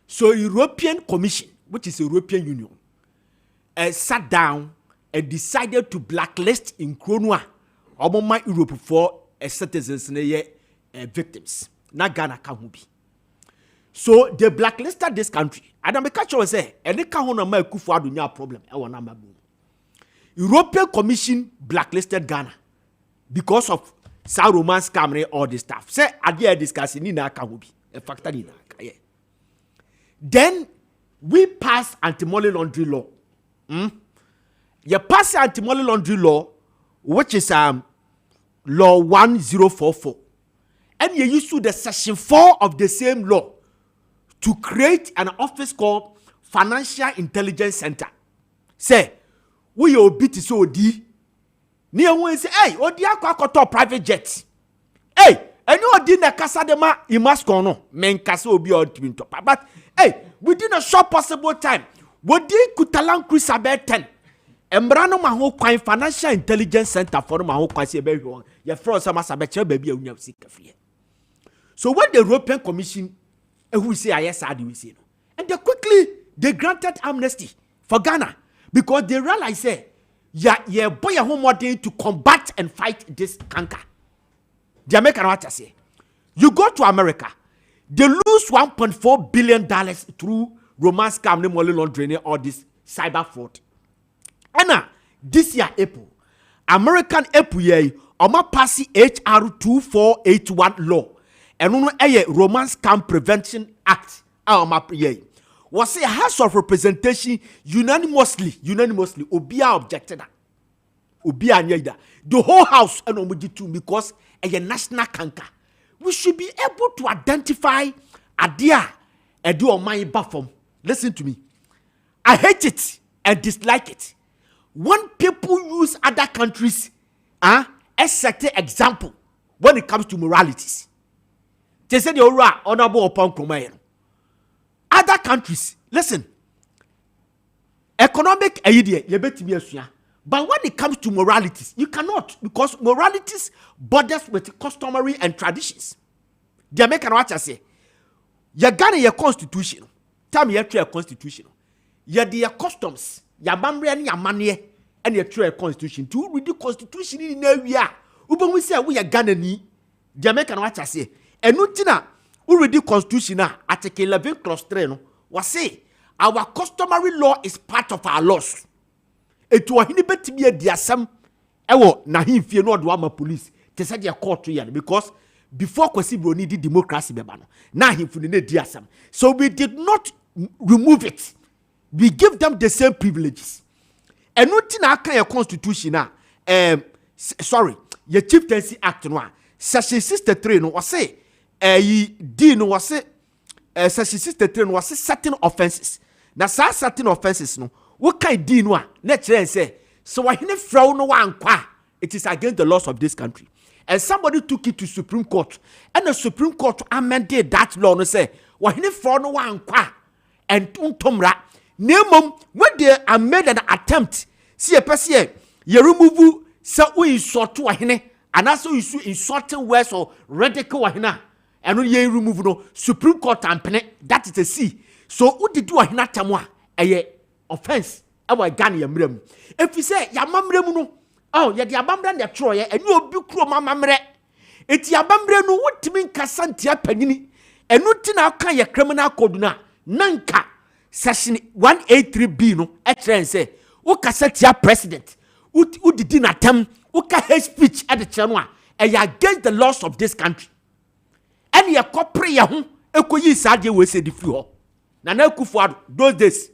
So European Commission, which is European Union, sat down and decided to blacklist in Kronwa Obama Europe for citizens victims. Na Ghana can be. So they blacklisted this country. And I'm catch say, and they can't my kufu adunya problem. European Commission blacklisted Ghana because of sa romance scam all this stuff. Say idea discussing ni na kahubi a factor in that. Then we pass anti-money laundry law. You pass anti-money laundry law, which is law 1044, and you use the section 4 of the same law to create an office called Financial Intelligence Center. Say, we are bit so di. Near one say, hey, what do you call private jet? Hey, And you didn't a casa de ma, you must go no, men casa will be all to top. But hey, within a short possible time, what did Kutalan Chris about 10? And Brano Maho Quine Financial Intelligence Center for Maho Quasi baby one, your friend some Sabacha baby, you have sick of. So when the European Commission, who say yes, I do say no, and they granted amnesty for Ghana because they realize say, yeah, boy, a home to combat and fight this canker. The American what I say, you go to America, they lose $1.4 billion through romance scam, money laundering, all this cyber fraud. And this year April, American April year, Oma pass HR 2481 law, and no a romance scam prevention act. Oma year was a House of Representation unanimously obia objected. Obia nyeda the whole house and omuji too because a national canker. We should be able to identify idea and do on my buffer. Listen to me. I hate it and dislike it. When people use other countries as certain example when it comes to moralities. They say you're honorable upon Kumayan. Other countries, listen. Economic idea, you bet me. But when it comes to moralities, you cannot, because moralities borders with customary and traditions. The American watch I say, you got your constitution. Tell me your constitution. You the customs, your memory and your money, and your true constitution. To read the constitution in area. Uben we say we are Ghana ni. The American watch I say, and nutina, we read the constitution article 11 clause 3 no. Was say our customary law is part of our laws. It was hini beti be dia sam ewo na himfie no do ama police te say dia court yan because before kwesi bro need democracy beba no na himfu ne dia sam, so we did not remove it, we give them the same privileges. And nothing na aka your constitution sorry your chieftaincy act no section 63 no was say D no was say section 63 no was certain offenses na certain offenses no what kind D no na say so why hine fraud no wankwa, it is against the laws of this country. And somebody took it to Supreme Court, and the Supreme Court amended that law and say why hine fraud no wankwa and untomra nemom when they made an attempt see a person you remove so we insult to hine and also you insulting words or radical wahina and when you remove no Supreme Court and that is a C. So who did do wahina tamwa a offense our Ghana yamrem. If you say yamamrem no, oh ya the abamra na troye and you obi kro mamamre. Eti abamre no wotimi nkasantia panini. Enu ti na aka ye criminal code na nanka section 183B no e tren say wo kasatia president wo didi na tem wo ka hate speech at the channel against the laws of this country. And ye kopre ye ho ekoyi sade we say di free ho. Na na kufuado those days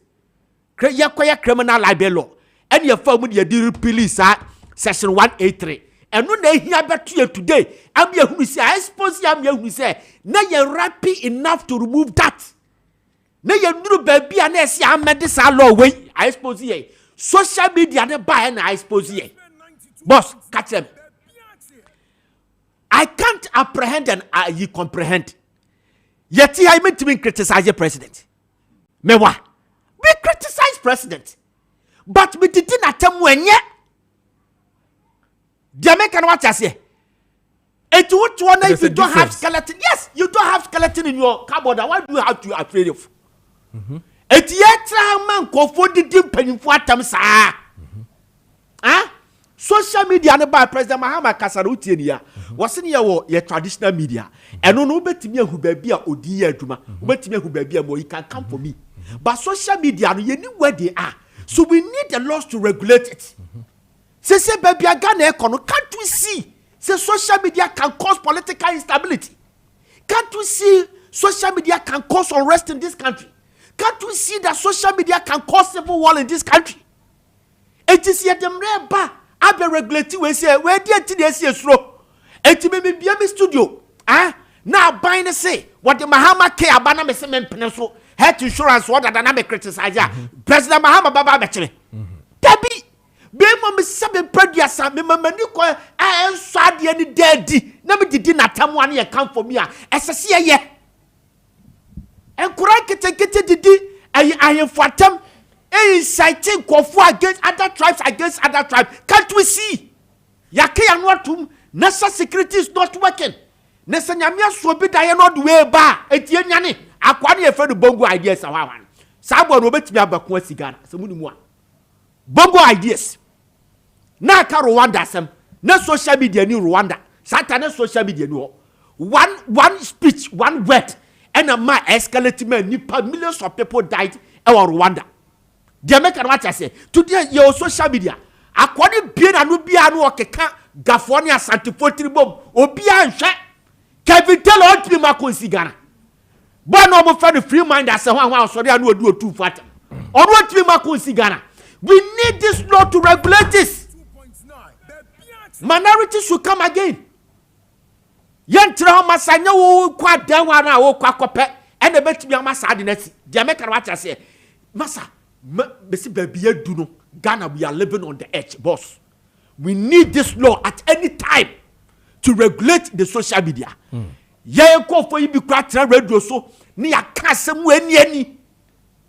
ya criminal libel law and your family you police section 183 and no na here beto you today am ya hu say I suppose am ya hu say na you rapid enough to remove that na you nuru baby na esi amend this law way I suppose ye social media na buy na I suppose ye boss catch them. I can't apprehend and you comprehend yet I meant to be criticize the president mewa. We criticize president, but we didn't attempt when yet. The American what I say. It would one if you don't have skeleton. Yes, you don't have skeleton in your cupboard. What do you have to be afraid of? It yet man confonded him penny for them, sir. Social media and by President Mahama Kasaruti here was in your traditional media. And no bet me who baby or dear Juma, bet me who baby boy, you can come for me. But social media, you know where they are. So we need the laws to regulate it. Say, baby, can't we see? Say, social media can cause political instability. Can't we see social media can cause unrest in this country? Can't we see that social media can cause civil war in this country? It is yet them reba. I be regulating we say, where did they see a slow? It may be a studio. Now, buying a say, what the Mahama care about me semen pencil. Health insurance what that I criticize President Mahama Baba Betche. Debbie, be mo me se me producer me mani ko enso ade ni daddy na me didi natam wan ye come for me a esese ye enkura kete didi ahemfo atam inciting kofu against other tribes can't we see yake ya no atum national security is not working nesa nyame so bi da ye no the way ba etie nyane akwa na ye fe no bongo ideas awan sabo no betimi abako asigana semunimu a bongo ideas na ka Rwanda sem na social media ni Rwanda satana social media ni one speech one word and a man escalate man millions of people died in Rwanda. The American watch say today your social media according bien anu bia no okeka Gafonia Santifotri bomb obia nhwe Kevin tell all people makonsi Ghana but no mo fa the free mind as one sorry anu odu otu fat on what people makonsi Ghana. We need this law to regulate this. Minorities should come again. Yentra masanya wo kwa danwa na wo kwa kope ene betimi amasa ade nati the American watch say masa besi baby edu no Ghana we are living on the edge boss. We need this law at any time to regulate the social media. Ye ko for you be kwatra radio so ni akasem ani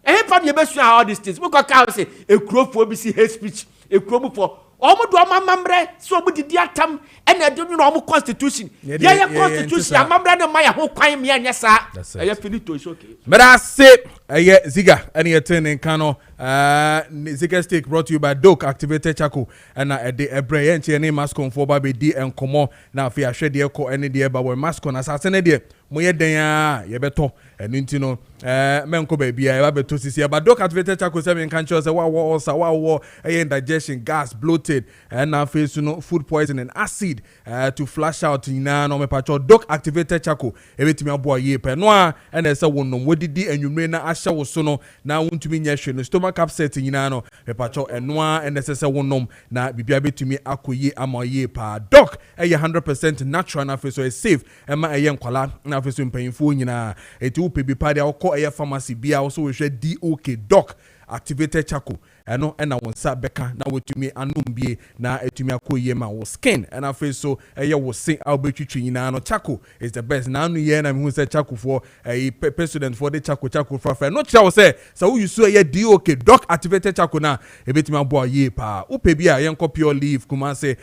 everybody be sure all these things. We go can say a crow for be see hate speech a crow for omo do mambre so omo didi atam and e do no omo constitution ye constitution mambre no maya ho kwan me anya sa e finito is okay but I say Ziga any attending Kano Ziga Steak brought to you by Doke Activated Charcoal and the ebre enche any mascon for baby D and komo na fi ahwe de ko any de ba we mascon asase de moye den a ye beto enu ntino menko ba bia ye beto sisi ba Doke Activated Charcoal say men kan say wa ulcer wa indigestion gas bloated and na face no food poisoning acid to flush out nyina no me pacho Doke Activated Charcoal e betimi abo ye pe no a na say wonnom wodidi anwumre na ahye wo so no na wontumi nya hwe no stomach upset nyina no me pacho eno a na say wonnom na bibia betumi akoye ama ye pa Doke 100% natural na face so safe ema nkwala na face mpanyimfo nyina eti wo pe bi pa dia wo pharmacy bia wo so we hwe DOK Doke Activated Charcoal eno na wonsa beka na wotumi anombie na etumi akoye ma wo skin and afi so wo sin albetwitwi nyina no charcoal is the best na anu ye na me hu say charcoal for president for the charcoal for no cha wo say so wo use DOK Doke Activated Charcoal na ebetumi abo ye pa wo pe bia yenko pure leaf kuma say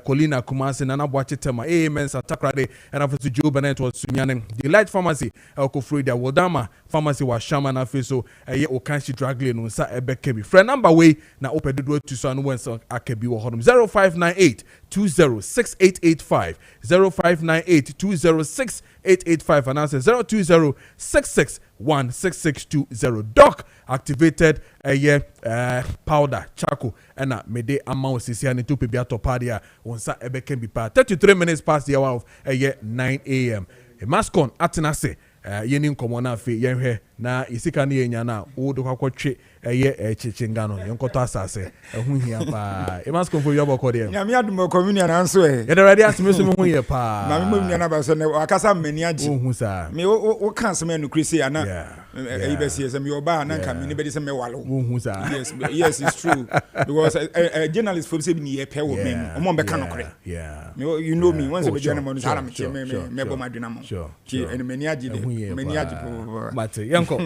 Colina kuma say na bo achitema amen satakrade and afi so Joe Bennett was sunyane the light pharmacy Elkofrida Wodama pharmacy wa shama na afi so Okanshi drug lane nsa ebeke bi friend number way na opedodo to so no wenso akabi wo hodom 0598 206885 0598 206885 and answer 020 661662 Doke Activated powder charcoal and mede amount sisi ani to pe biato padia wonsa ebeke bi pa 33 minutes past the hour of 9 a.m. a mascon atenase yeni nkomo na afi yenhwe na isika na yenya na wo do kwakotwe chichinga no yenkoto asase ehu hia pa e mascon for yobo kode nyame adum community na nso ye de ready asime so hu ye pa na me mumnya na ba so na akasa mani agi hu sa me wo kan se me no krisi ana e be se me oba na nka me ne be se me walo hu sa yes it's true because a journalist for say ni ye pe wo me omo be kan no kore you know me once be journal me sara me bo madwena mo ki ene mani agi de mani agi mate yanko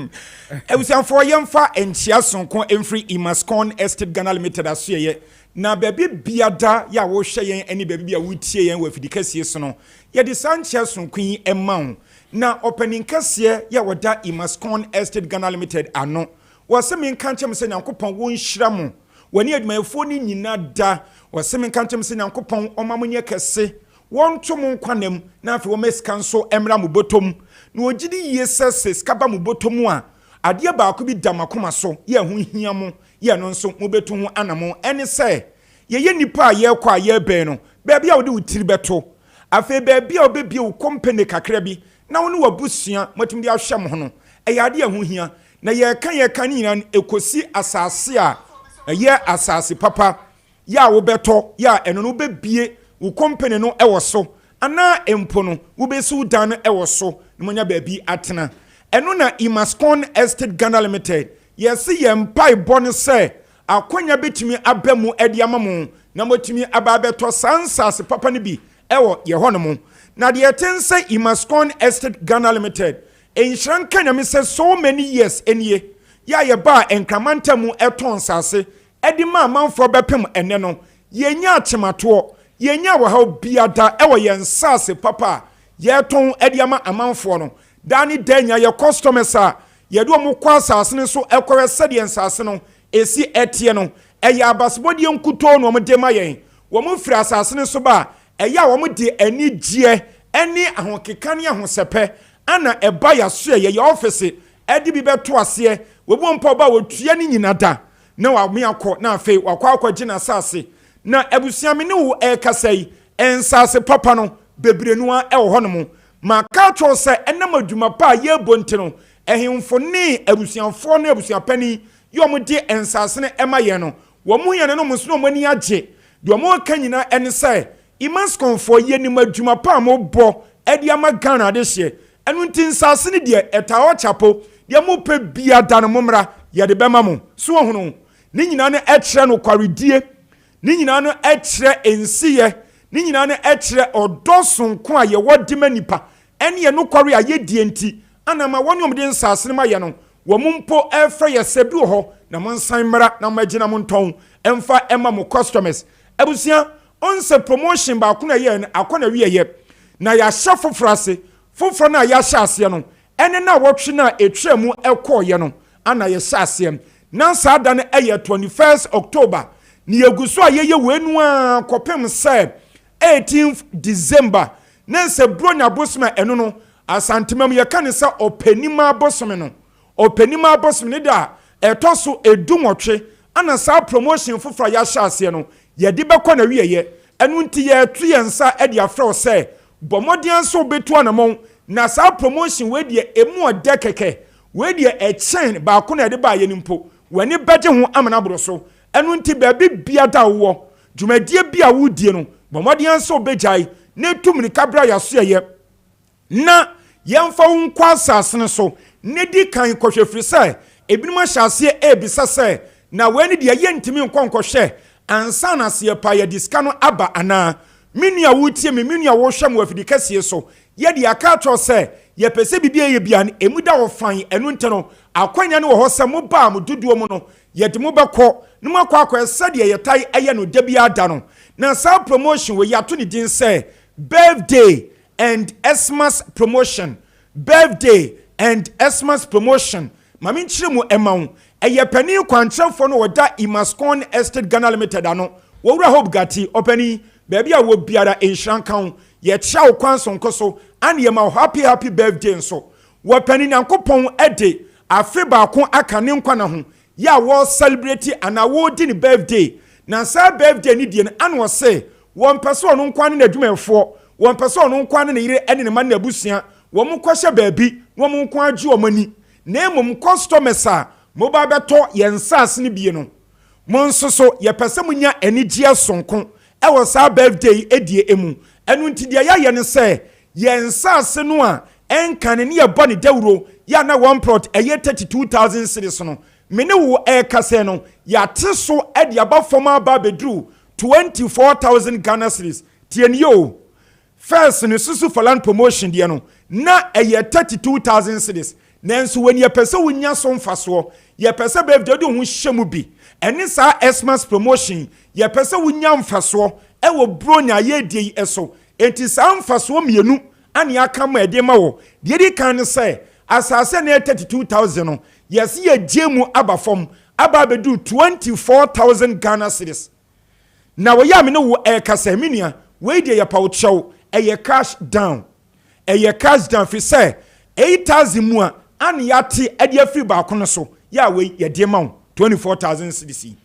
ewusanfo yemfa enchia sonko emfree Imascon Estate Ghana Limited asye na baby biada ya wo hwe yen ani baby bia wutie yen wafidi kase so no ye de sanchia sonko yi emma na opening kase ya woda Imascon Estate Ghana Limited ano wasemi nkanchem se nyankopon wo nhira mo wani admayefo ni nyina da wasemi nkanchem se nyankopon omamunye kase wonto mo nkwanam na afi wo mesika nso emra mo botom na ogidi yesese skaba mo botom a ade baako bi damakoma so ye hu hia mo ye no nso mo betu ho anamo ene se ye nipa ye kwa ye ben no baabi a wo de utiri beto afi baabi a obebie wo company kakra bi na wo ne wabusua matum de ahwe mo ho no e ade hu hia na ye kan nyina ekosi asase a ye asase papa ya wo beto ya eno no bebie wo company no ewo so ana empo no wo besu dan ewo so nimonya baabi atena eno na Imascon Estate Ghana Limited yes ye mpai bone se akonya betumi abemu edi amamu na motumi ababeto sansas papa ne bi ewo ye honomo na de etense Imascon Estate Ghana Limited enhran kanya me say so many years enie ya ye ba enkramanta mu eton sase edi ma manfo bepem ene no yenya achemato yenya wa ha biada ewo ye nsase papa ye ton edi ama amanfo no dani danya ye customers a ye do mo kwa sase ne so ekore sede nsase no esi etie no eya abasbodi enkuto no mo de ma yen wo mo firi asase ne so ba eya wo mo de ani gie eni ahokeka ne ahosepe ana eba ya so ye office edi bi beto ase wo bo mpo ba wotua ni nyina da na wa me akọ na afi wakọ akọgi na asase na ebusuame ne wo ekasai ensase papa no bebrenu a ewo honom ma ka tro se enam adwuma pa ye bontino ehemfo ne ebusuamfo ne ebusuapani yom de ensase ne ema ye no wo mu ye ne no muso no mani age de mo ka nyina ene se Imascon for ye ni madwuma pa mo bo edi ama Ghana de hye enu nti nsase ne de etawo chapo de mo pe bia da no momra ye de bema mo so hono ni nyina ne ekire no kwaredie ni nyina no ekire ensiye ni nyina no ekire odosonko a ye wodi manipa ene ye no kware a ye die nti anama woni de nsase ne ma ye no wo mumpo efra ye sebi ho na mo nsan mra na mo agina mo nton emfa ema mo customers ebusia onse promotion ba kuna ye akona wiye ye na ya hye fofrase fofro na ya hye ase no ene na wotwe na etwa mu ekoye no ana ye hye ase na saada na eye 21st October ni eguso a ye wenu a kopem se 18th December na se bronya bosma eno no asantemam ye kan se openima bosme no openima bosme ne da etoso edumotwe ana sa promotion fofro ya hye ase no ye di bekọ na wiye enu nti ye tu ye nsa e dia frɛ sɛ bomodian so betu anamon na sa promotion we die emu ode keke we die chain ba ko na de ba ye nimpo wani beje ho amana boro so enu nti ba bi bia da wo dwumadie bia wo die no bomodian so bejai na tumni kabra ya so ye na yemfa wo nkwa asase so ne di kan kwohwefiri sɛ ebinum ahyase ebisa sɛ na wani die ye ntimi nkonkwohwe ansa na se pa ye diska no aba ana minua wutie me minua wo hwam wafidi kasie so ye de aka tro se ye pese bibia ye bia emu da wo fan enu nte no akwanya ne wo ho se mo ba mo duduo mu no ye de mo bekọ ne mo akọ se de ye tai eye no da bia da no na sa promotion we yato ne din se birthday and Xmas promotion birthday and Xmas promotion mami nchire mu emawo eye pani kwantrefo no woda Imascon Estate Ghana Limited ano wo wura hope gati opani baby a wo biara enhran kan ye chia kwanson koso an ye ma happy birthday nso wo pani nankopon ede afe ba ko aka ne nkwa na ho ya wo celebrate ana wo di ni birthday na sa birthday ni die an wo se won person no nkwa ne adwumefo won person no nkwa ne yire ene ne man na busia wo mo kwahye baabi wo mo nkwa agi o mani na emom customers a mo ba beto ye nsase ne bie no mo nso so ye pese munya anigia sonko e wo sa birthday edie emu enu nti dia ya ye ne se ye nsase no a enkane ne ye bone dawuro ya na one plot eye 32000 cedis no me ne wo e kase no ya teso e dia ba forma ba bedru 24000 Ghana cedis tie ne yo first ne susu for land promotion dia no na eye 32000 cedis nanso when ye pese wonya so mfaso ye pese birthday do ho hyemu bi eni sa Xmas promotion ye pese wonya mfaso e wo bronya ye die eso enti sa mfaso mienu ani aka ma ede ma wo de di kan say asase na 32000 no yes ye jemu aba fom aba bedu 24000 Ghana cedis na wo ya me no wo e kasa minia we de ye pawo chew e ye cash down fi say 8000 mu a ani yati edi afri ba kono so ya we ye de ma 24000 cedis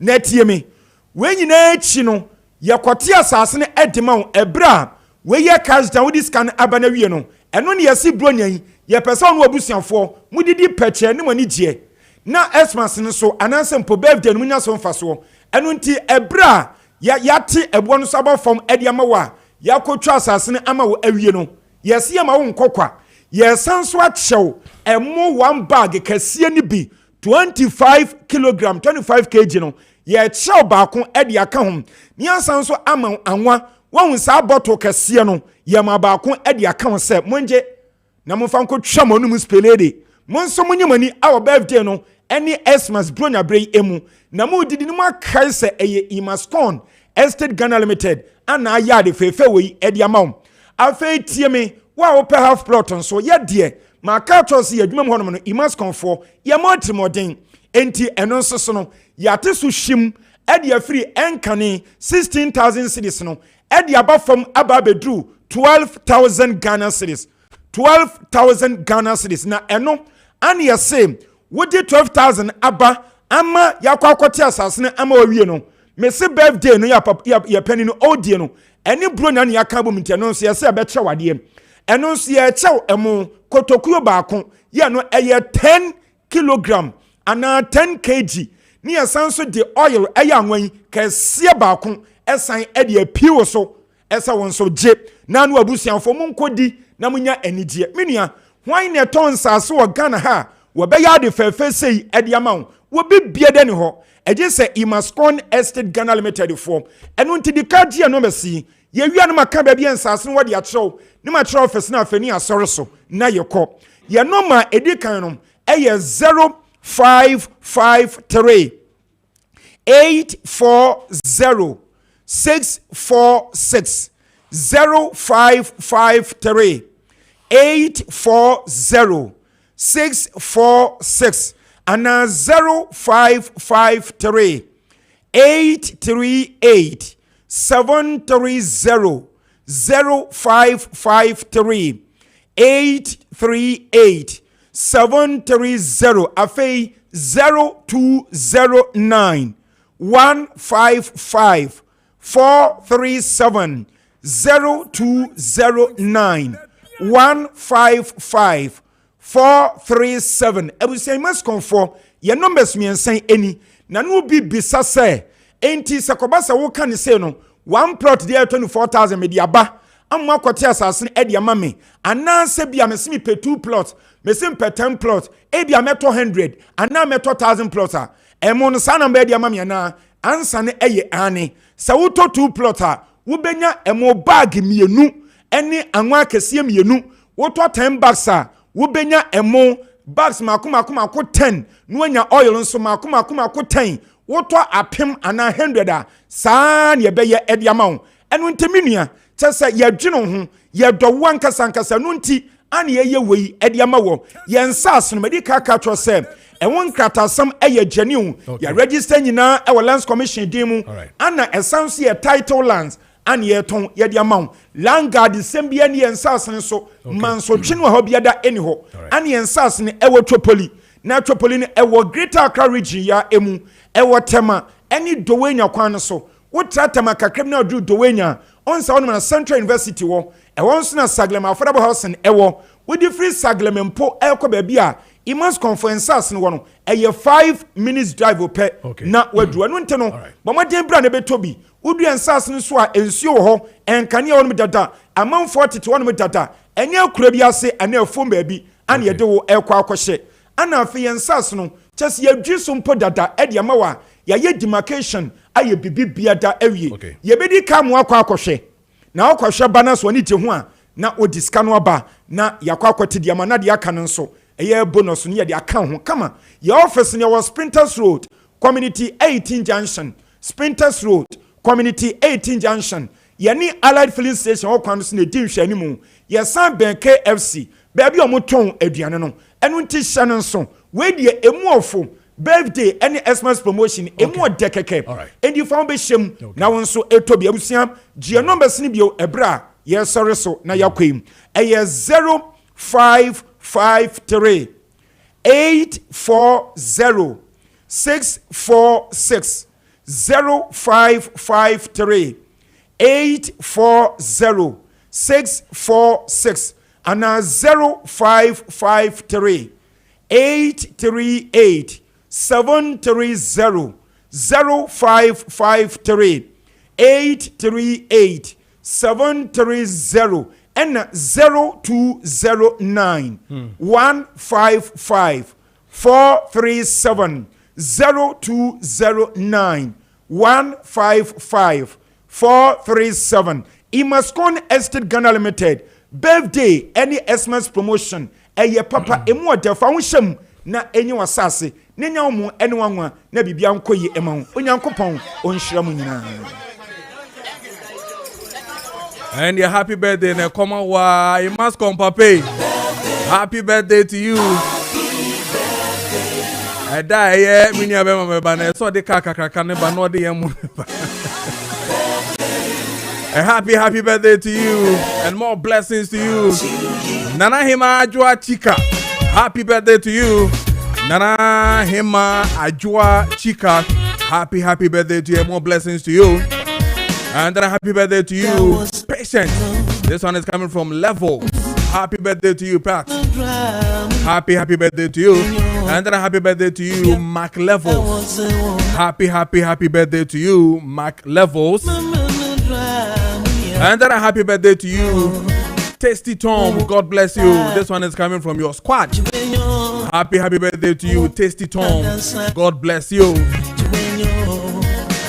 na tie me we nyina echi no ye kote asase ne edi ma ebra we ye cash down with this can abana wie no eno ne yesi bronyan ye person no abusiafo mudidi peche ne mani gie na Xmas ne so ananse po birthday no munya so mfaso eno nti ebra ya yati ebo no sabo fom edi ama wa ya kotwa asase ne ama wo awie no yesi ama wo nkokwa ye sanso achew emo one bag kasie ni bi 25 kilogram 25 kg no ye chow baako e de aka hom ni ansan so ama anwa won sa bottle kese no ye ma baako e de aka ho se monje na mo fa nko twa mo num spelede mo nso mo nyamani our birthday no any Xmas bronya brei emu na mo didi no akai se eye Imascon Estate Ghana Limited ana ya de fefe we e de amount afa tie me wa wo pe half plot nso ye de ma ka trust ye adwuma mo no Imascon for ye mo trimodin enti eno nso so no ya te so him e de afiri enkane 16,000 cedis no e de aba from aba bedru 12,000 Ghana cedis 12,000 Ghana cedis na eno ani ya say wodi 12,000 aba ama yakwa akwoti asase ne ama owie no me se birthday no ya penny no odie no eni bro na ne yaka bom ntia no so ya se be che wade eno so ya chew emo kotokuo baako ya no eye 10 kilogram ana 10 kg ni ya sanso de oil eye anwan kese baako esan e de apiwo so esa won so je na no abusianfo mu nkodi na munya anidie menua hwan ne ton sase wo Ghana ha wo be ya de fefe sei e de amawo wo be biede ne ho eje se Imascon Estate Ghana Limited for enu ntidi kaji no mesi ye wia no maka ba bia nsase no wo de akyerɛw ne ma kyerɛw office na afani asɔre so na ye kɔ ye no ma edikan no eye 0553 840 646 0553 840 646 and 0553 838 730 0553 838 730 afei 0209 155 437 0209 155 437 ebusia must conform your numbers me say any na no bi bisa say enti sakobasa wo kan say no one plot there 24,000 mediaba amma kwati asase e de ama me ananse bia me simi pe 2 plot me sim pe 10 plot e bia meto 100 ana meto 1,000 plot a emo no sa number de ama me na ansa ne eye ane sa wo to 2 plot a wo benya emo bag mienu ene anwa kese mienu wo to 10 bags a wo benya emo bags makoma 10 no anya oil nso makoma 10 wo to apem ana 100 a saa ne be ye ede ama wo eno nteminua chese ye dweno ho ye dowo ankasa no nti ane ye wei ede ama wo ye nsas no medical catch say ewon kratasam eye genuine ye register nyina e lands commission dimu ana esanso ye title lands ane ye ton ye de ama wo landguard sembia ne ye nsas ne so manso twene ho biada eni ho ane ye nsas ne ewo tropoli na tropoli ne ewo Greater Accra region ya emu ewo tema eni dowenya kwan so wo tratama kakrem na do dowenya onsa wonu na Central University wo ewon so na Saglem Affordable Housing ewo wo di free Saglem mpo ekọ ba bia Imas conferences no wono eye 5 minutes drive pe na wadu anu nte no ba modern bra na betobi udu ensas no so a ensuo ho enkane wonu dada amam 40 to wonu dada enye akura bi ase ana afom ba bi ana ye de wo ekọ akohye ana afi ensas no chese ye dwiso mpo dada e de amawa ya ye demarcation aye bibibia da awie ye bedi ka mo akọ akohye na akohye bana so ni je ho a na odiska no aba na yakọ akote de ama na de aka no nso eye bonus ni de aka ho kama your office ne was Sprinters Road Community 18 Junction Sprinters Road Community 18 Junction yani Allied Filling Station o kwano so na di nhwani mu ye san ben KFC baby o moton aduane no enu nti hye no nso we de emu ofo birthday any Xmas promotion emu de keke and you found be shem na won so etobi abusiam gie numbers ni bio ebra ye sorry so na yakwem eye 0553 840 646 0553 840 646 and 0553 838 730 0553 838 730 and 0209 155 437 0209 155 437. Imascon Estate Ghana Limited. Birthday, any Xmas promotion. Eye papa emu de foundation na enyi wasase. Nenya omo enwanwa na bibia nkoyi ema. Onyankopon onhira mu nyina. And your happy birthday, ne come on, wa you must come, Papa. Happy birthday to you. I die, yeah, mini abema bana. So the kaka ne ba no de yemu. A happy birthday to you and more blessings to you. Nana Hima Ajua Chika. Happy birthday to you. Nana Hima Ajua Chika. Happy birthday to you. More blessings to you. And then a happy birthday to you, Patient. This one is coming from Level. Happy birthday to you, Pat. Happy birthday to you. And then a happy birthday to you, Mac Levels. Happy birthday to you, Mac Levels. And then a happy birthday to you, Tasty Tom. God bless you. This one is coming from your squad. Happy birthday to you, Tasty Tom. God bless you.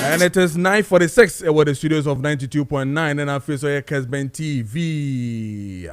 And it is 9:46 over the studios of 92.9 and our face on Kessben TV.